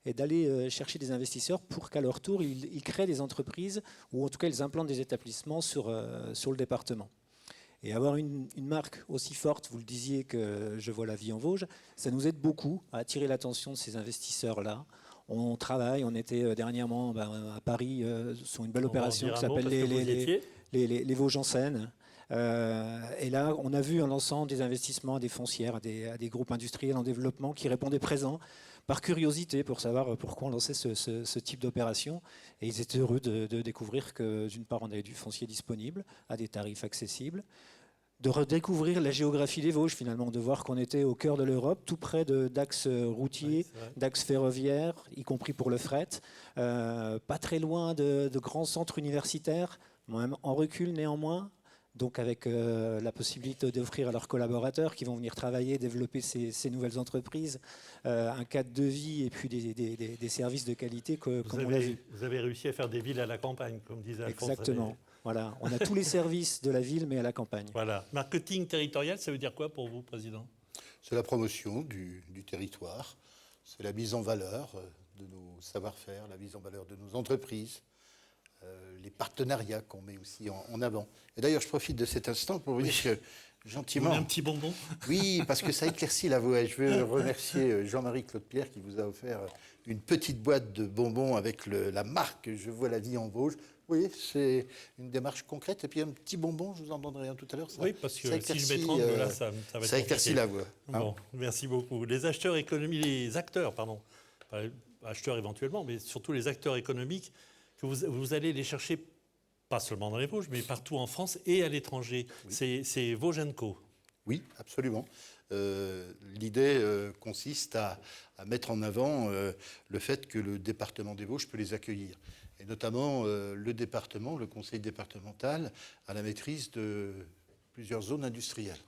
et d'aller chercher des investisseurs pour qu'à leur tour, ils créent des entreprises ou en tout cas, ils implantent des établissements sur le département. Et avoir une marque aussi forte, vous le disiez, que Je vois la vie en Vosges, ça nous aide beaucoup à attirer l'attention de ces investisseurs-là. On travaille, on était dernièrement à Paris sur une belle opération qui s'appelle les Vosges en scène. Et là, on a vu un ensemble des investissements à des foncières, à des groupes industriels en développement qui répondaient présents par curiosité pour savoir pourquoi on lançait ce type d'opération. Et ils étaient heureux de découvrir que, d'une part, on avait du foncier disponible à des tarifs accessibles, de redécouvrir la géographie des Vosges, finalement, de voir qu'on était au cœur de l'Europe, tout près d'axes routiers, d'axes ferroviaires, y compris pour le fret, pas très loin de grands centres universitaires, même en recul néanmoins. Donc avec la possibilité d'offrir à leurs collaborateurs qui vont venir travailler, développer ces nouvelles entreprises, un cadre de vie et puis des services de qualité comme on l'a vu. Vous avez réussi à faire des villes à la campagne, comme disait Alphonse. Exactement. Voilà. On a tous les services de la ville, mais à la campagne. Voilà. Marketing territorial, ça veut dire quoi pour vous, Président? C'est la promotion du territoire, c'est la mise en valeur de nos savoir-faire, la mise en valeur de nos entreprises, les partenariats qu'on met aussi en avant. Et d'ailleurs, je profite de cet instant pour vous dire que, gentiment... Vous voulez un petit bonbon? Oui, parce que ça éclaircit la voix. Je veux remercier Jean-Marie Claude-Pierre qui vous a offert une petite boîte de bonbons avec la marque « Je vois la vie en Vosges ». Vous voyez, c'est une démarche concrète. Et puis un petit bonbon, je vous en donnerai un tout à l'heure. Oui, parce que si je mets 30, là, ça va être ça éclaircit la voix. Hein. Bon, merci beaucoup. Les acteurs éventuellement, mais surtout les acteurs économiques, que vous allez les chercher, pas seulement dans les Vosges, mais partout en France et à l'étranger. Oui. C'est Vosges & Co. Oui, absolument. L'idée consiste à mettre en avant le fait que le département des Vosges peut les accueillir. Et notamment, le département, le conseil départemental, a la maîtrise de plusieurs zones industrielles.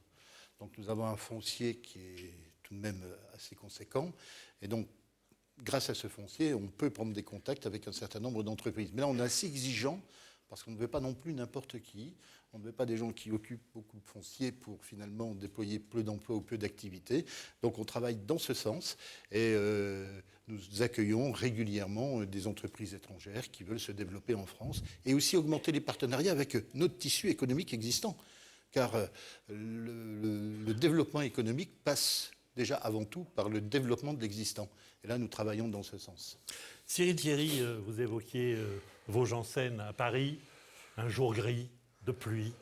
Donc nous avons un foncier qui est tout de même assez conséquent. Et donc, grâce à ce foncier, on peut prendre des contacts avec un certain nombre d'entreprises. Mais là, on est assez exigeant parce qu'on ne veut pas non plus n'importe qui. On ne veut pas des gens qui occupent beaucoup de foncier pour finalement déployer peu d'emplois ou peu d'activités. Donc on travaille dans ce sens et nous accueillons régulièrement des entreprises étrangères qui veulent se développer en France et aussi augmenter les partenariats avec notre tissu économique existant. Car le développement économique passe déjà avant tout par le développement de l'existant. Et là, nous travaillons dans ce sens. Cyril Thierry, vous évoquiez Vosges-en-Seine à Paris, un jour gris, de pluie,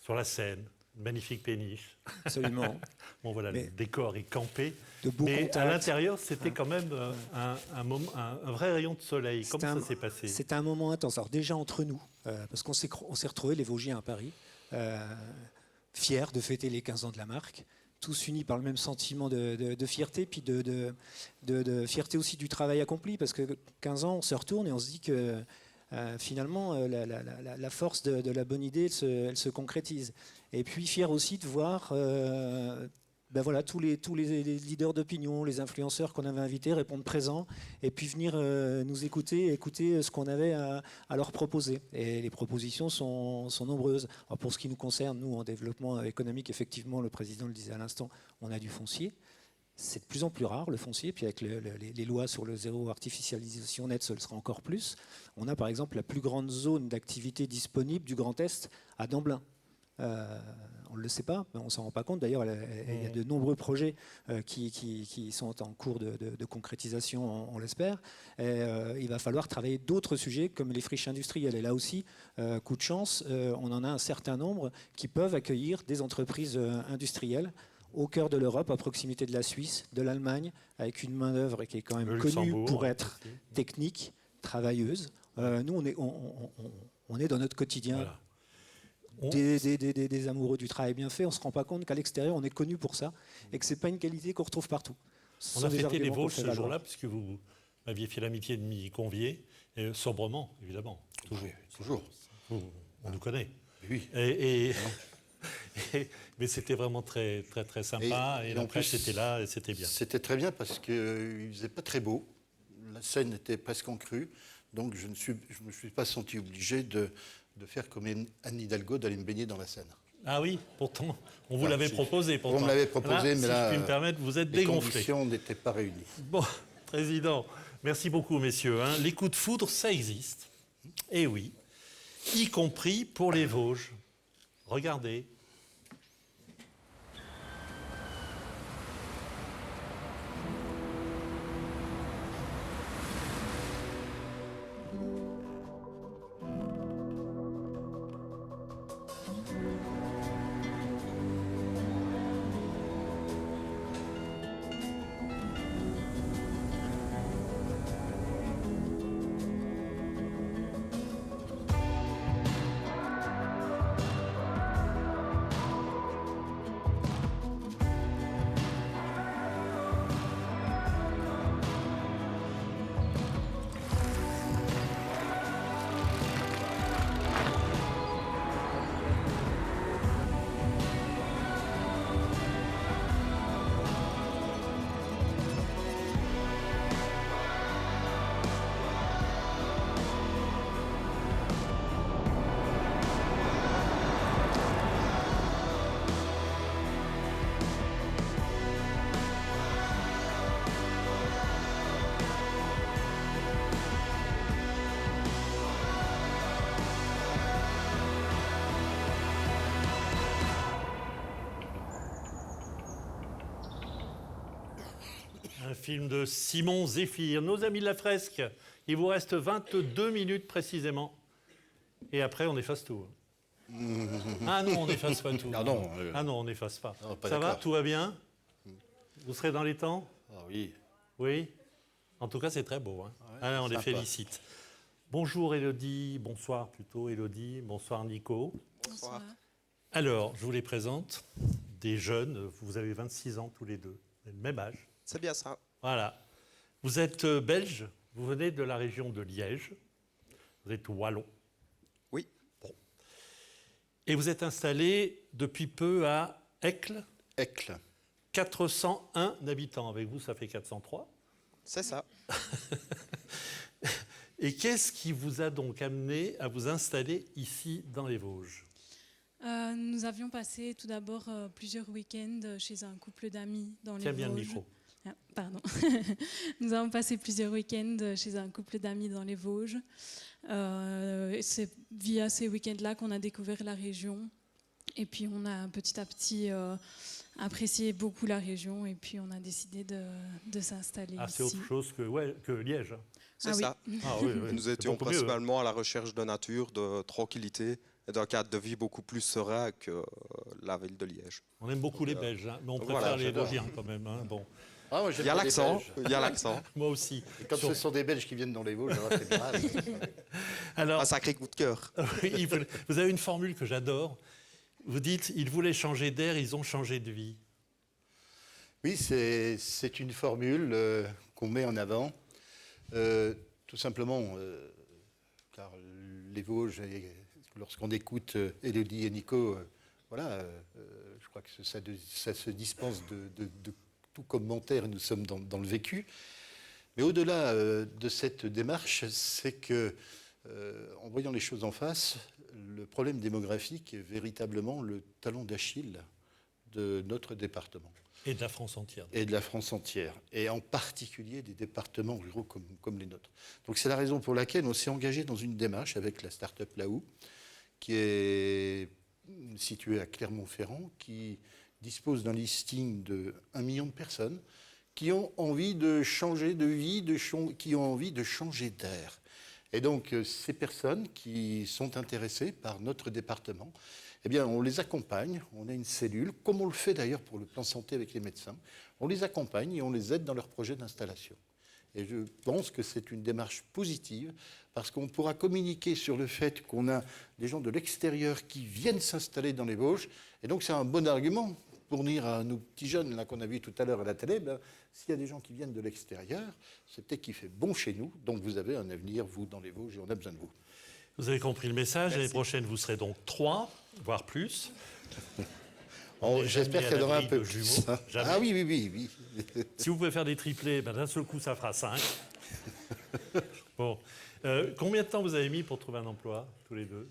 sur la Seine, une magnifique péniche. Absolument. Bon voilà, le décor est campé. De beaux mais contacts. à l'intérieur, c'était quand même un vrai rayon de soleil. Comment ça s'est passé? C'était un moment intense. Alors déjà entre nous, parce qu'on s'est retrouvés, les Vosgiens à Paris, fiers de fêter les 15 ans de la marque, tous unis par le même sentiment de fierté, puis de fierté aussi du travail accompli, parce que 15 ans, on se retourne et on se dit que finalement, la force de la bonne idée, elle se concrétise. Et puis fier aussi de voir voilà, tous les leaders d'opinion, les influenceurs qu'on avait invités répondre présents et puis venir nous écouter ce qu'on avait à leur proposer. Et les propositions sont nombreuses. Alors pour ce qui nous concerne, nous, en développement économique, effectivement, le président le disait à l'instant, on a du foncier. C'est de plus en plus rare, le foncier, puis avec les lois sur le zéro artificialisation nette, ce le sera encore plus. On a par exemple la plus grande zone d'activité disponible du Grand Est à Damblin. On ne le sait pas, mais on ne s'en rend pas compte. D'ailleurs, il y a de nombreux projets qui sont en cours de concrétisation, on l'espère. Il va falloir travailler d'autres sujets, comme les friches industrielles. Et là aussi, coup de chance, on en a un certain nombre qui peuvent accueillir des entreprises industrielles au cœur de l'Europe, à proximité de la Suisse, de l'Allemagne, avec une main-d'œuvre qui est quand même connue pour être technique, travailleuse. Nous, on est dans notre quotidien. Voilà. Des amoureux du travail bien fait, on ne se rend pas compte qu'à l'extérieur, on est connu pour ça et que ce n'est pas une qualité qu'on retrouve partout. On a fêté les Vosges ce jour-là, puisque vous m'aviez fait l'amitié de m'y convier, sobrement, évidemment. Toujours. Toujours. On nous connaît. Oui. Mais c'était vraiment très, très, très sympa. Et la presse était là et c'était bien. C'était très bien parce qu'il ne faisait pas très beau. La Seine était presque en crue. Donc je ne me suis pas senti obligé de faire comme Anne Hidalgo, d'aller me baigner dans la Seine. Ah oui, pourtant, on vous l'avait proposé. Pourtant. On me l'avait proposé, mais là, si je puis me permettre, vous êtes dégonflé. Les conditions n'étaient pas réunies. Bon, Président, merci beaucoup, messieurs. Les coups de foudre, ça existe. Eh oui, y compris pour les Vosges. Regardez. Un film de Simon Zéphyr. Nos amis de la fresque, il vous reste 22 minutes précisément. Et après, on efface tout. Ah non, on n'efface pas tout. Ah non, on n'efface pas. Non, pas ça va, d'accord. tout va bien? Vous serez dans les temps? Ah oui. Oui. En tout cas, c'est très beau. Ouais, on les félicite. Bonjour Élodie, bonsoir plutôt Élodie, bonsoir Nico. Bonsoir. Alors, je vous les présente, des jeunes, vous avez 26 ans tous les deux, le même âge. C'est bien ça. Voilà. Vous êtes belge, vous venez de la région de Liège. Vous êtes wallon. Oui. Bon. Et vous êtes installé depuis peu à Aicle. Aicle. 401 habitants. Avec vous, ça fait 403. C'est ça. Et qu'est-ce qui vous a donc amené à vous installer ici dans les Vosges? Nous avions passé tout d'abord plusieurs week-ends chez un couple d'amis dans les Vosges. Tiens bien le micro. Ah, pardon. Nous avons passé plusieurs week-ends chez un couple d'amis dans les Vosges. C'est via ces week-ends-là qu'on a découvert la région. Et puis on a petit à petit apprécié beaucoup la région. Et puis on a décidé de s'installer ici. C'est autre chose que Liège. C'est ça. Oui. Nous étions principalement à la recherche de nature, de tranquillité et d'un cadre de vie beaucoup plus serein que la ville de Liège. On aime beaucoup les Belges, mais on préfère voilà, les Vosgiens quand même. Bon. Ah, moi, il y a l'accent. Il y a l'accent. Moi aussi. Et quand ce sont des Belges qui viennent dans les Vosges, c'est grave. Alors, un sacré coup de cœur. Oui, vous avez une formule que j'adore. Vous dites, ils voulaient changer d'air, ils ont changé de vie. Oui, c'est une formule qu'on met en avant. Tout simplement, car les Vosges, lorsqu'on écoute Élodie et Nico, je crois que ça se dispense de tout commentaire et nous sommes dans le vécu. Mais au-delà de cette démarche, c'est que, en voyant les choses en face, le problème démographique est véritablement le talon d'Achille de notre département. Et de la France entière. Et de la France entière. Et en particulier des départements ruraux comme les nôtres. Donc c'est la raison pour laquelle on s'est engagé dans une démarche avec la start-up Laou, qui est située à Clermont-Ferrand, qui dispose d'un listing de 1 million de personnes qui ont envie de changer de vie, qui ont envie de changer d'air. Et donc ces personnes qui sont intéressées par notre département, eh bien, on les accompagne, on a une cellule, comme on le fait d'ailleurs pour le plan santé avec les médecins, on les accompagne et on les aide dans leur projet d'installation. Et je pense que c'est une démarche positive parce qu'on pourra communiquer sur le fait qu'on a des gens de l'extérieur qui viennent s'installer dans les Vosges. Et donc c'est un bon argument pour dire à nos petits jeunes là, qu'on a vus tout à l'heure à la télé, s'il y a des gens qui viennent de l'extérieur, c'est peut-être qu'il fait bon chez nous. Donc vous avez un avenir, vous, dans les Vosges, et on a besoin de vous. Vous avez compris le message. L'année prochaine, vous serez donc 3, voire plus. J'espère qu'il y en aura un peu plus. Ah oui. Si vous pouvez faire des triplés, d'un seul coup, ça fera 5. Bon. Combien de temps vous avez mis pour trouver un emploi, tous les deux?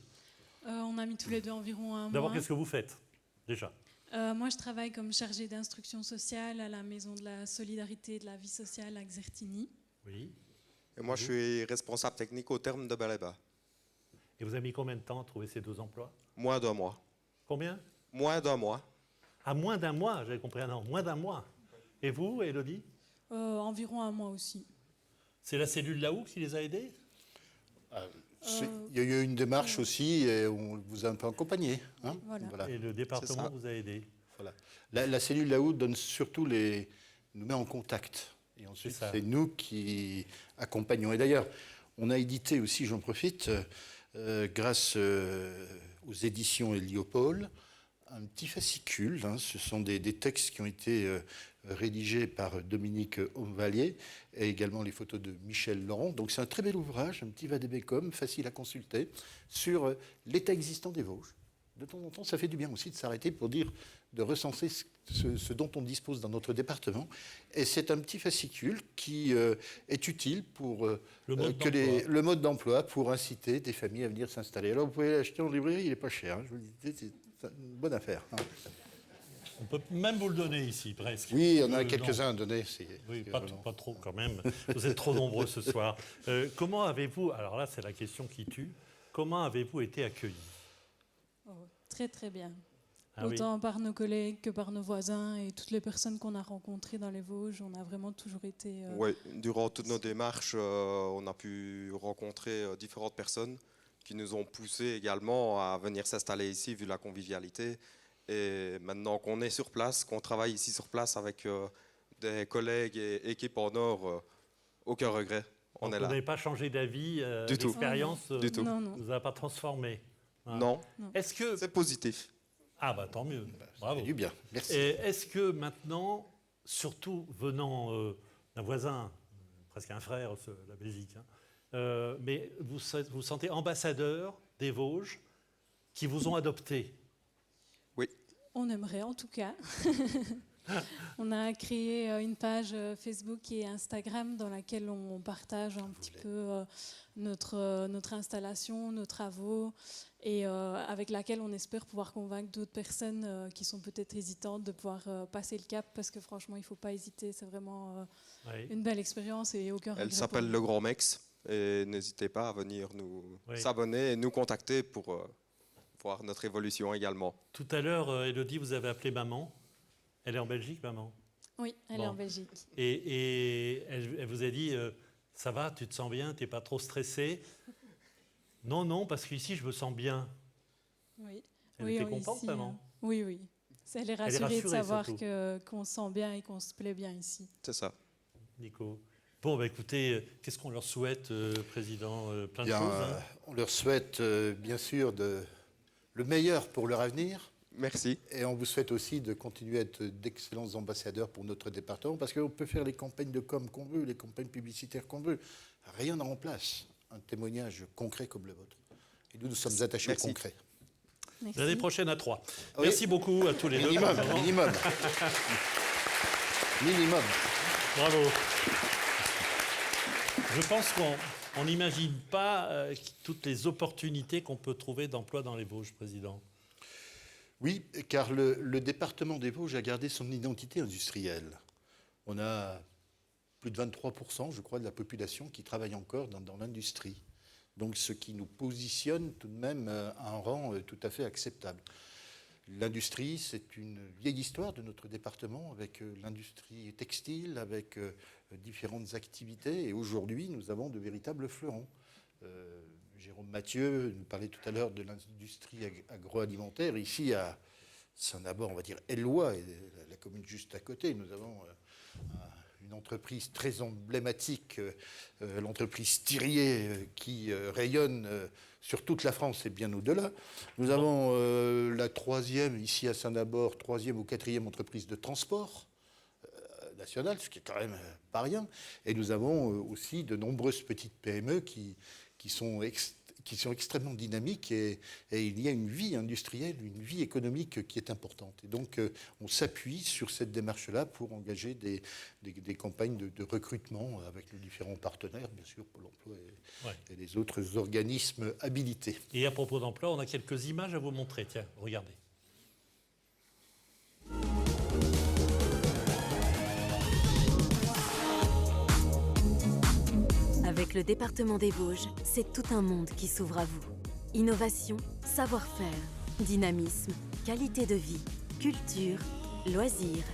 On a mis tous les deux environ un mois. D'abord, qu'est-ce que vous faites, déjà? Moi, je travaille comme chargée d'instruction sociale à la Maison de la Solidarité et de la Vie sociale à Xertigny. Oui. Et moi, je suis responsable technique au terme de Bel-et-Bas. Et vous avez mis combien de temps à trouver ces 2 emplois? Moins d'1 mois. Combien? Moins d'1 mois. À moins d'1 mois, j'avais compris un an. Moins d'1 mois. Et vous, Élodie? Environ 1 mois aussi. C'est la cellule Laou qui les a aidés? Il y a eu une démarche aussi et on vous a un peu accompagné. Hein, voilà. Et le département vous a aidé. Voilà. La cellule Laou donne surtout nous met en contact. Et ensuite, c'est nous qui accompagnons. Et d'ailleurs, on a édité aussi, j'en profite, grâce aux éditions Héliopole, un petit fascicule. Ce sont des textes qui ont été rédigés par Dominique Omvalier et également les photos de Michel Laurent. Donc c'est un très bel ouvrage, un petit vadémécum, facile à consulter, sur l'état existant des Vosges. De temps en temps, ça fait du bien aussi de s'arrêter pour dire, de recenser ce dont on dispose dans notre département. Et c'est un petit fascicule qui est utile pour le mode d'emploi pour inciter des familles à venir s'installer. Alors vous pouvez l'acheter en librairie, il n'est pas cher. Je vous le dis, c'est une bonne affaire. On peut même vous le donner ici, presque. Oui, on en a quelques-uns à donner. Oui, pas trop quand même. Vous êtes trop nombreux ce soir. Comment avez-vous, alors là c'est la question qui tue, comment avez-vous été accueillis? Très très bien. Ah Autant par nos collègues que par nos voisins et toutes les personnes qu'on a rencontrées dans les Vosges, on a vraiment toujours été... Oui, durant toutes nos démarches, on a pu rencontrer différentes personnes qui nous ont poussé également à venir s'installer ici, vu la convivialité. Et maintenant qu'on est sur place, qu'on travaille ici sur place avec des collègues et équipes en or, aucun regret. On est là. Vous n'avez pas changé d'avis? Du tout. L'expérience Du tout. Non, non. ne vous a pas transformé? Hein? Non. Est-ce que... C'est positif. Ah bah tant mieux. Bravo. Du bien. Merci. Est-ce que maintenant, surtout venant d'un voisin, presque un frère, la Belgique, mais vous vous sentez ambassadeur des Vosges qui vous ont adopté. Oui. On aimerait en tout cas. On a créé une page Facebook et Instagram dans laquelle on partage un petit peu notre installation, nos travaux, et avec laquelle on espère pouvoir convaincre d'autres personnes qui sont peut-être hésitantes de pouvoir passer le cap, parce que franchement, il ne faut pas hésiter. C'est vraiment une belle expérience et aucun regret. Elle s'appelle Le Grand Mex, et n'hésitez pas à venir nous Oui. s'abonner et nous contacter pour voir notre évolution également. Tout à l'heure, Élodie, vous avez appelé maman. Elle est en Belgique, maman? Oui, elle est en Belgique. Et elle vous a dit, ça va, tu te sens bien, tu n'es pas trop stressée? Non, non, parce qu'ici, je me sens bien. Oui. Elle oui, était contente, ici, maman? Oui, oui. Elle est rassurée de savoir qu'on se sent bien et qu'on se plaît bien ici. C'est ça. Nico. Bon, bah, écoutez, qu'est-ce qu'on leur souhaite, Président? Plein de Bien, choses. Hein. On leur souhaite, bien sûr, le meilleur pour leur avenir. Merci. Et on vous souhaite aussi de continuer à être d'excellents ambassadeurs pour notre département, parce qu'on peut faire les campagnes de com qu'on veut, les campagnes publicitaires qu'on veut. Rien ne remplace un témoignage concret comme le vôtre. Et nous, nous sommes attachés au concret. Merci. L'année prochaine à 3. Oui. Merci beaucoup à tous les deux. Minimum. Minimum. Minimum. Bravo. Je pense qu'on n'imagine pas toutes les opportunités qu'on peut trouver d'emploi dans les Vosges, Président. Oui, car le département des Vosges a gardé son identité industrielle. On a plus de 23%, je crois, de la population qui travaille encore dans l'industrie. Donc ce qui nous positionne tout de même à un rang tout à fait acceptable. L'industrie, c'est une vieille histoire de notre département, avec l'industrie textile, avec différentes activités. Et aujourd'hui, nous avons de véritables fleurons. Jérôme Mathieu nous parlait tout à l'heure de l'industrie agroalimentaire. Ici, à Saint-Nabord, on va dire Ellois, et la commune juste à côté, nous avons une entreprise très emblématique, l'entreprise Thirier, qui rayonne sur toute la France et bien au-delà. Nous avons la troisième, ici à Saint-Nabord, troisième ou quatrième entreprise de transport nationale, ce qui est quand même pas rien. Et nous avons aussi de nombreuses petites PME qui sont extrêmement dynamiques, et il y a une vie industrielle, une vie économique qui est importante. Et donc, on s'appuie sur cette démarche-là pour engager des campagnes de recrutement avec les différents partenaires, bien sûr, Pôle emploi et les autres organismes habilités. Et à propos d'emploi, on a quelques images à vous montrer. Tiens, regardez. Avec le département des Vosges, c'est tout un monde qui s'ouvre à vous. Innovation, savoir-faire, dynamisme, qualité de vie, culture, loisirs.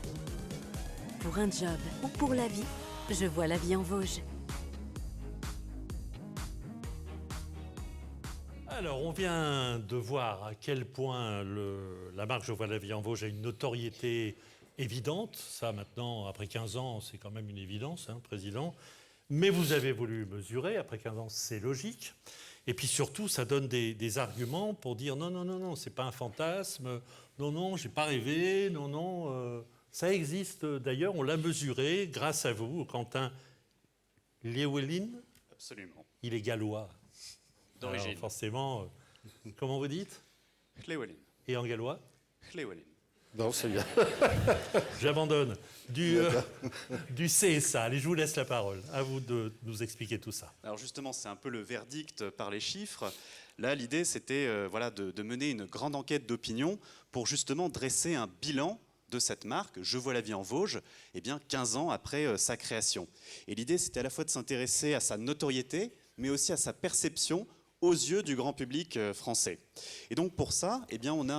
Pour un job ou pour la vie, je vois la vie en Vosges. Alors, on vient de voir à quel point la marque Je vois la vie en Vosges a une notoriété évidente. Ça, maintenant, après 15 ans, c'est quand même une évidence, hein, Président. Mais vous avez voulu mesurer, après 15 ans, c'est logique. Et puis surtout, ça donne des arguments pour dire non, non, non, non, c'est pas un fantasme, non, non, j'ai pas rêvé, non, non, ça existe. D'ailleurs, on l'a mesuré grâce à vous, Quentin Llewellyn. Absolument. Il est gallois. D'origine. Alors, forcément, comment vous dites? Llewellyn. Et en gallois? Llewellyn. Non, c'est bien. J'abandonne. Du CSA. Allez, je vous laisse la parole. À vous de nous expliquer tout ça. Alors justement, c'est un peu le verdict par les chiffres. Là, l'idée, c'était de mener une grande enquête d'opinion pour justement dresser un bilan de cette marque, Je vois la vie en Vosges, 15 ans après sa création. Et l'idée, c'était à la fois de s'intéresser à sa notoriété, mais aussi à sa perception aux yeux du grand public français. Et donc pour ça, on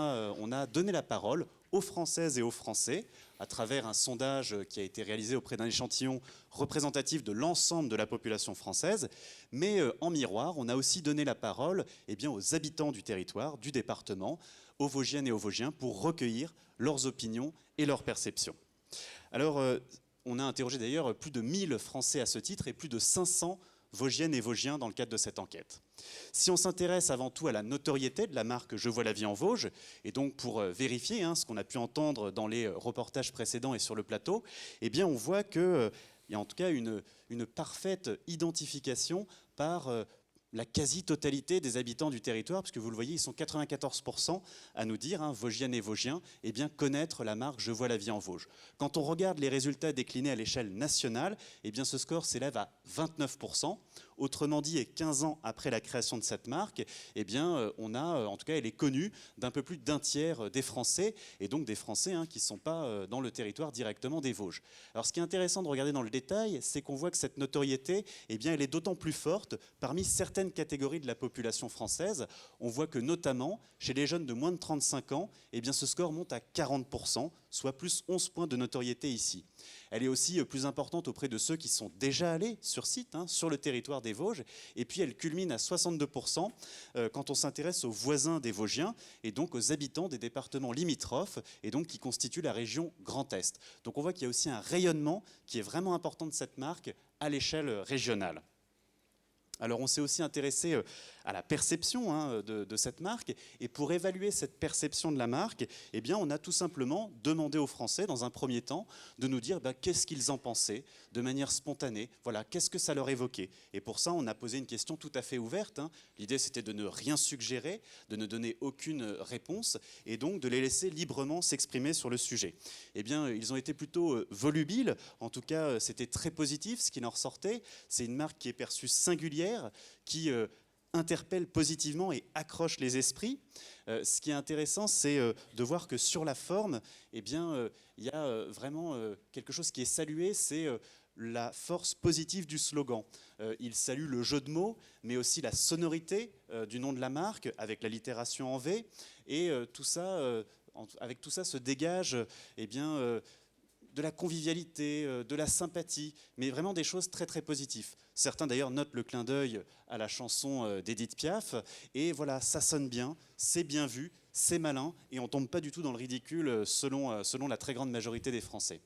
a donné la parole aux Françaises et aux Français à travers un sondage qui a été réalisé auprès d'un échantillon représentatif de l'ensemble de la population française. Mais en miroir, on a aussi donné la parole aux habitants du territoire, du département, aux Vosgiennes et aux Vosgiens pour recueillir leurs opinions et leurs perceptions. Alors, on a interrogé d'ailleurs plus de 1000 Français à ce titre et plus de 500 Vosgiennes et Vosgiens dans le cadre de cette enquête. Si on s'intéresse avant tout à la notoriété de la marque Je vois la vie en Vosges, et donc pour vérifier ce qu'on a pu entendre dans les reportages précédents et sur le plateau, on voit qu'il y a en tout cas une parfaite identification par la quasi-totalité des habitants du territoire, parce que vous le voyez, ils sont 94% à nous dire, Vosgiennes et Vosgiens, eh bien, connaître la marque Je vois la vie en Vosges. Quand on regarde les résultats déclinés à l'échelle nationale, eh bien, ce score s'élève à 29%. Autrement dit, et 15 ans après la création de cette marque, eh bien, on a, en tout cas, elle est connue d'un peu plus d'un tiers des Français, et donc des Français qui ne sont pas dans le territoire directement des Vosges. Alors, ce qui est intéressant de regarder dans le détail, c'est qu'on voit que cette notoriété, eh bien, elle est d'autant plus forte parmi certaines catégories de la population française. On voit que, notamment, chez les jeunes de moins de 35 ans, eh bien, ce score monte à 40%, soit plus 11 points de notoriété ici. Elle est aussi plus importante auprès de ceux qui sont déjà allés sur site, sur le territoire des Vosges. Et puis elle culmine à 62% quand on s'intéresse aux voisins des Vosgiens et donc aux habitants des départements limitrophes et donc qui constituent la région Grand Est. Donc on voit qu'il y a aussi un rayonnement qui est vraiment important de cette marque à l'échelle régionale. Alors on s'est aussi intéressé à la perception de cette marque, et pour évaluer cette perception de la marque, eh bien, on a tout simplement demandé aux Français, dans un premier temps, de nous dire qu'est-ce qu'ils en pensaient, de manière spontanée, voilà, qu'est-ce que ça leur évoquait. Et pour ça, on a posé une question tout à fait ouverte. L'idée, c'était de ne rien suggérer, de ne donner aucune réponse, et donc de les laisser librement s'exprimer sur le sujet. Eh bien, ils ont été plutôt volubiles, en tout cas, c'était très positif ce qui en ressortait. C'est une marque qui est perçue singulière, qui interpelle positivement et accroche les esprits. Ce qui est intéressant, c'est de voir que sur la forme, eh bien, il y a vraiment quelque chose qui est salué, c'est la force positive du slogan. Il salue le jeu de mots, mais aussi la sonorité du nom de la marque, avec l'allitération en V, et tout ça, avec tout ça se dégage eh bien, de la convivialité, de la sympathie, mais vraiment des choses très très positives. Certains d'ailleurs notent le clin d'œil à la chanson d'Edith Piaf, et voilà, ça sonne bien, c'est bien vu, c'est malin, et on ne tombe pas du tout dans le ridicule selon la très grande majorité des Français.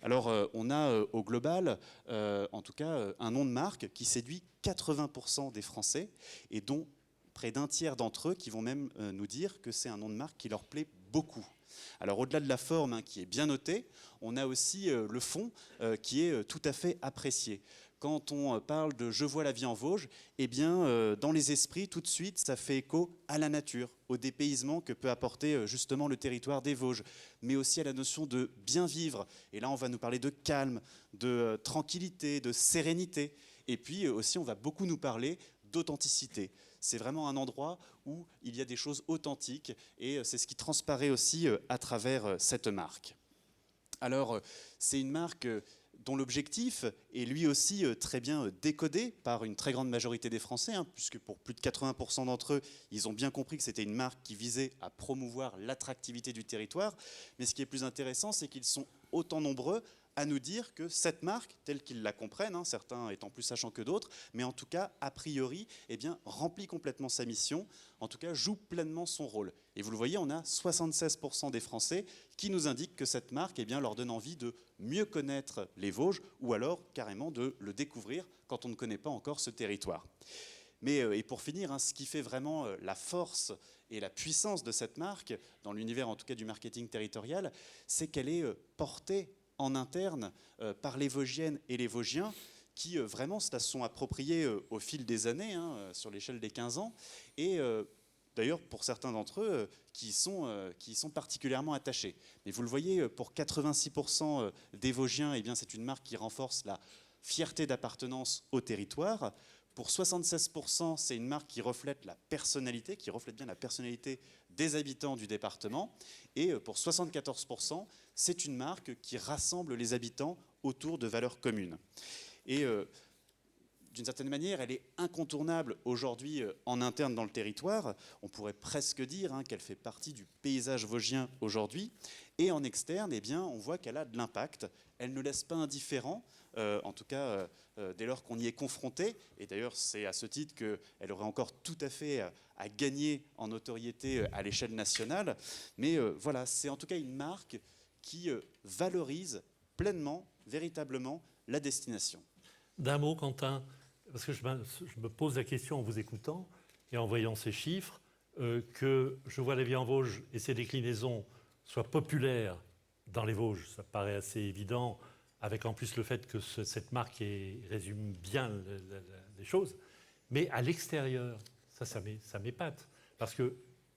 Alors on a au global, en tout cas, un nom de marque qui séduit 80% des Français, et dont près d'un tiers d'entre eux qui vont même nous dire que c'est un nom de marque qui leur plaît beaucoup. Alors au-delà de la forme qui est bien notée, on a aussi le fond qui est tout à fait apprécié. Quand on parle de « Je vois la vie en Vosges », eh bien, dans les esprits, tout de suite, ça fait écho à la nature, au dépaysement que peut apporter justement le territoire des Vosges, mais aussi à la notion de bien vivre. Et là, on va nous parler de calme, de tranquillité, de sérénité. Et puis aussi, on va beaucoup nous parler d'authenticité. C'est vraiment un endroit où il y a des choses authentiques, et c'est ce qui transparaît aussi à travers cette marque. Alors, c'est une marque dont l'objectif est lui aussi très bien décodé par une très grande majorité des Français, puisque pour plus de 80% d'entre eux, ils ont bien compris que c'était une marque qui visait à promouvoir l'attractivité du territoire. Mais ce qui est plus intéressant, c'est qu'ils sont autant nombreux à nous dire que cette marque, telle qu'ils la comprennent, certains étant plus sachants que d'autres, mais en tout cas, a priori, eh bien, remplit complètement sa mission, en tout cas, joue pleinement son rôle. Et vous le voyez, on a 76% des Français qui nous indiquent que cette marque eh bien, leur donne envie de mieux connaître les Vosges, ou alors carrément de le découvrir quand on ne connaît pas encore ce territoire. Mais, et pour finir, ce qui fait vraiment la force et la puissance de cette marque, dans l'univers en tout cas du marketing territorial, c'est qu'elle est portée en interne par les Vosgiennes et les Vosgiens qui vraiment se la sont appropriés au fil des années, sur l'échelle des 15 ans, et d'ailleurs pour certains d'entre eux qui y sont particulièrement attachés. Mais vous le voyez, pour 86% des Vosgiens, eh bien, c'est une marque qui renforce la fierté d'appartenance au territoire. Pour 76%, c'est une marque qui reflète la personnalité, qui reflète bien la personnalité des habitants du département. Et pour 74%, c'est une marque qui rassemble les habitants autour de valeurs communes. Et d'une certaine manière, elle est incontournable aujourd'hui en interne dans le territoire. On pourrait presque dire qu'elle fait partie du paysage vosgien aujourd'hui. Et en externe, eh bien, on voit qu'elle a de l'impact. Elle ne laisse pas indifférent, en tout cas dès lors qu'on y est confronté. Et d'ailleurs, c'est à ce titre qu'elle aurait encore tout à fait à gagner en notoriété à l'échelle nationale. Mais voilà, c'est en tout cas une marque qui valorise pleinement, véritablement, la destination. D'un mot, Quentin, parce que je me pose la question en vous écoutant et en voyant ces chiffres, que Je vois la vie en Vosges et ses déclinaisons soient populaires dans les Vosges, ça paraît assez évident, avec en plus le fait que cette marque résume bien les choses. Mais à l'extérieur, ça m'épate. Parce qu'il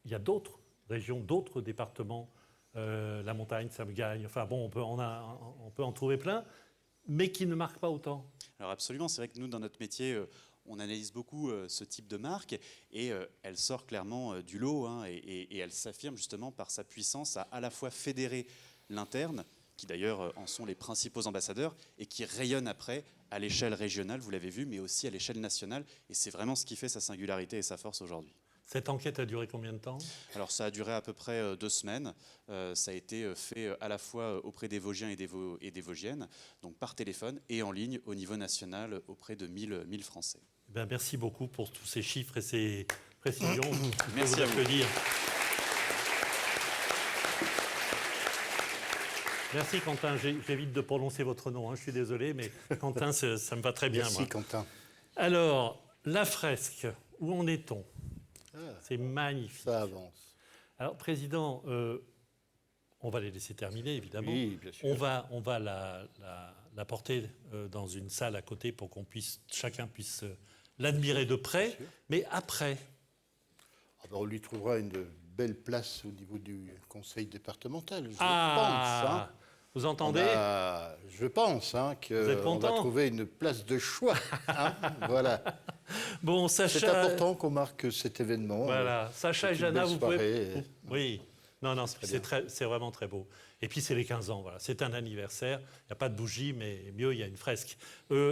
y a d'autres régions, d'autres départements, la montagne, ça me gagne. Enfin bon, on peut en trouver plein, mais qui ne marquent pas autant. Alors absolument, c'est vrai que nous, dans notre métier, on analyse beaucoup ce type de marque et elle sort clairement du lot hein, et elle s'affirme justement par sa puissance à la fois fédérer l'interne, qui d'ailleurs en sont les principaux ambassadeurs et qui rayonnent après à l'échelle régionale, vous l'avez vu, mais aussi à l'échelle nationale. Et c'est vraiment ce qui fait sa singularité et sa force aujourd'hui. Cette enquête a duré combien de temps? Alors ça a duré à peu près 2 semaines. Ça a été fait à la fois auprès des Vosgiens et des Vosgiennes, donc par téléphone et en ligne au niveau national auprès de 1000 Français. Ben, merci beaucoup pour tous ces chiffres et ces précisions. Merci à vous. Applaudir. Merci Quentin, j'évite de prononcer votre nom, hein. Je suis désolé, mais Quentin, ça me va très bien. Merci moi. Quentin. Alors, la fresque, où en est-on? C'est magnifique. Ça avance. Alors, Président, on va les laisser terminer, évidemment. Oui, bien sûr. On va la porter dans une salle à côté pour chacun puisse l'admirer de près. Mais après... On lui trouvera une belle place au niveau du conseil départemental, je pense. Hein. Vous entendez? Je pense qu'on va trouver une place de choix. Hein. Voilà. Bon, Sacha... C'est important qu'on marque cet événement. Voilà. Sacha et Jana, vous pouvez... Oui. Non, c'est vraiment très beau. Et puis, c'est les 15 ans. Voilà. C'est un anniversaire. Il n'y a pas de bougie, mais mieux, il y a une fresque.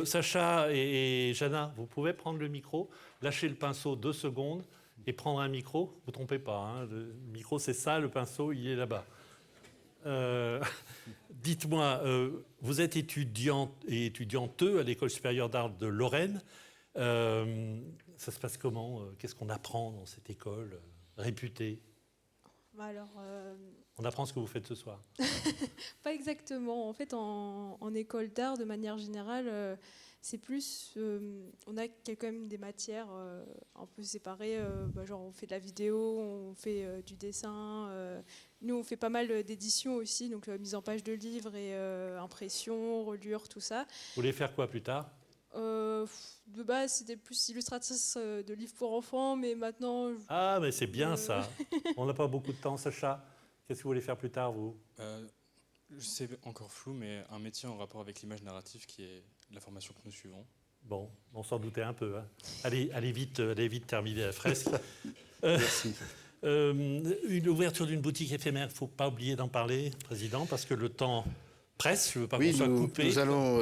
Sacha et Jana, vous pouvez prendre le micro, lâcher le pinceau 2 secondes et prendre un micro. Vous ne vous trompez pas. Hein. Le micro, c'est ça. Le pinceau, il est là-bas. Dites-moi, vous êtes étudiante et étudianteux à l'École supérieure d'art de Lorraine. Ça se passe comment? Qu'est-ce qu'on apprend dans cette école réputée? On apprend ce que vous faites ce soir. Pas exactement. En fait, en école d'art, de manière générale, c'est plus... on a quand même des matières un peu séparées. Genre, on fait de la vidéo, on fait du dessin. Nous, on fait pas mal d'éditions aussi, donc mise en page de livres et impression, reliure, tout ça. Vous voulez faire quoi plus tard? De base, c'était plus illustratrice de livres pour enfants, mais maintenant... Ah, mais c'est bien ça. On n'a pas beaucoup de temps, Sacha. Qu'est-ce que vous voulez faire plus tard, vous? C'est encore flou, mais un métier en rapport avec l'image narrative qui est la formation que nous suivons. Bon, on s'en doutait un peu. Hein. Allez vite terminer la fresque. Merci. L'ouverture d'une boutique éphémère, il ne faut pas oublier d'en parler, Président, parce que le temps presse, je ne veux pas qu'on soit coupé. Nous allons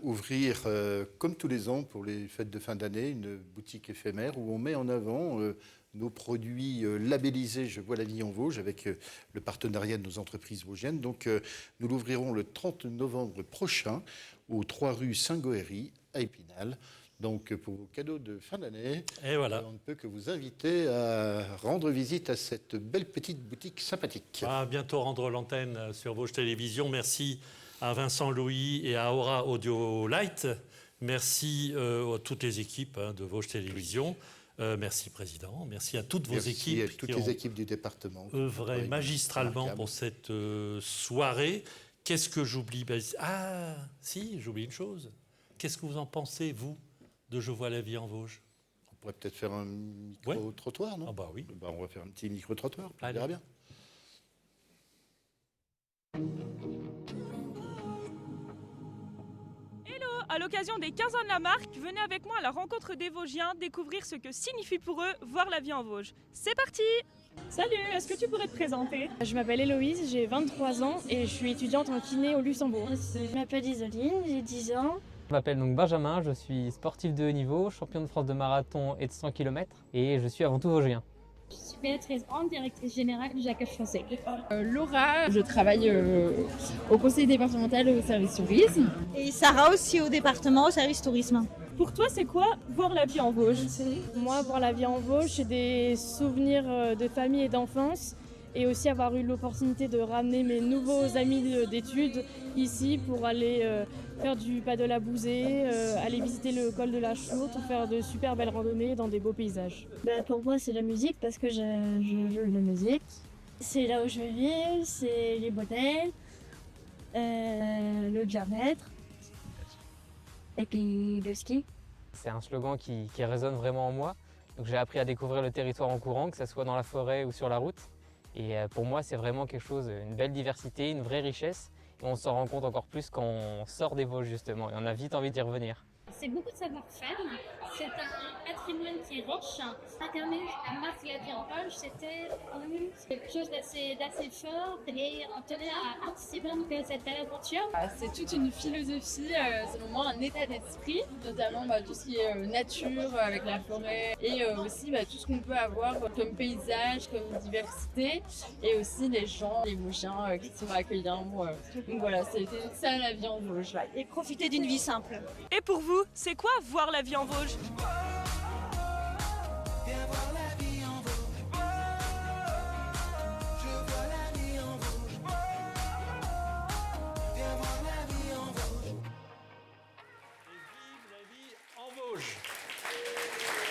ouvrir, comme tous les ans, pour les fêtes de fin d'année, une boutique éphémère où on met en avant nos produits labellisés Je vois la vie en Vosges avec le partenariat de nos entreprises vosgiennes. Donc, nous l'ouvrirons le 30 novembre prochain aux 3 rue Saint-Goëry à Épinal. Donc, pour vos cadeaux de fin d'année, voilà. On ne peut que vous inviter à rendre visite à cette belle petite boutique sympathique. À bientôt rendre l'antenne sur Vosges Télévisions. Merci à Vincent Louis et à Aura Audio Light. Merci à toutes les équipes de Vosges Télévisions. Merci, Président. Merci à toutes vos équipes. Merci à toutes les équipes du département. Œuvré magistralement pour cette soirée. Qu'est-ce que j'oublie? Ah, si, j'oublie une chose. Qu'est-ce que vous en pensez, vous, de Je vois la vie en Vosges? On pourrait peut-être faire un micro-trottoir, non? Ah bah oui. On va faire un petit micro-trottoir, on verra bien. À l'occasion des 15 ans de la marque, venez avec moi à la rencontre des Vosgiens, découvrir ce que signifie pour eux voir la vie en Vosges. C'est parti! Salut, est-ce que tu pourrais te présenter? Je m'appelle Héloïse, j'ai 23 ans et je suis étudiante en kiné au Luxembourg. Je m'appelle Isoline, j'ai 10 ans. Je m'appelle donc Benjamin, je suis sportif de haut niveau, champion de France de marathon et de 100 km et je suis avant tout vosgien. Je suis Béatrice Brand, directrice générale du Jacques Français. Laura, je travaille au conseil départemental au service tourisme. Et Sarah aussi au département au service tourisme. Pour toi, c'est quoi voir la vie en Vosges? Moi, voir la vie en Vosges, c'est des souvenirs de famille et d'enfance. Et aussi avoir eu l'opportunité de ramener mes nouveaux amis d'études ici pour aller faire du paddle à Bouzé, aller visiter le col de la Choute ou faire de super belles randonnées dans des beaux paysages. Pour moi, c'est la musique parce que je joue de la musique. C'est là où je vais vivre, c'est les bonnets, le bien-être et puis le ski. C'est un slogan qui résonne vraiment en moi. Donc j'ai appris à découvrir le territoire en courant, que ce soit dans la forêt ou sur la route. Et pour moi, c'est vraiment quelque chose, une belle diversité, une vraie richesse. Et on s'en rend compte encore plus quand on sort des Vosges justement, et on a vite envie d'y revenir. C'est beaucoup de savoir-faire, c'est un patrimoine qui est riche. Incarner la marque La Vie en Vosges, c'était quelque chose d'assez fort et on tenait à participer à cette belle aventure. C'est toute une philosophie, c'est vraiment un état d'esprit, notamment tout ce qui est nature avec la forêt et aussi tout ce qu'on peut avoir comme paysage, comme diversité et aussi les gens, les Vosgiens qui sont accueillants. Donc voilà, c'était ça la vie en Vosges. Et profiter d'une vie simple. Et pour vous, c'est quoi voir la vie en Vosges ?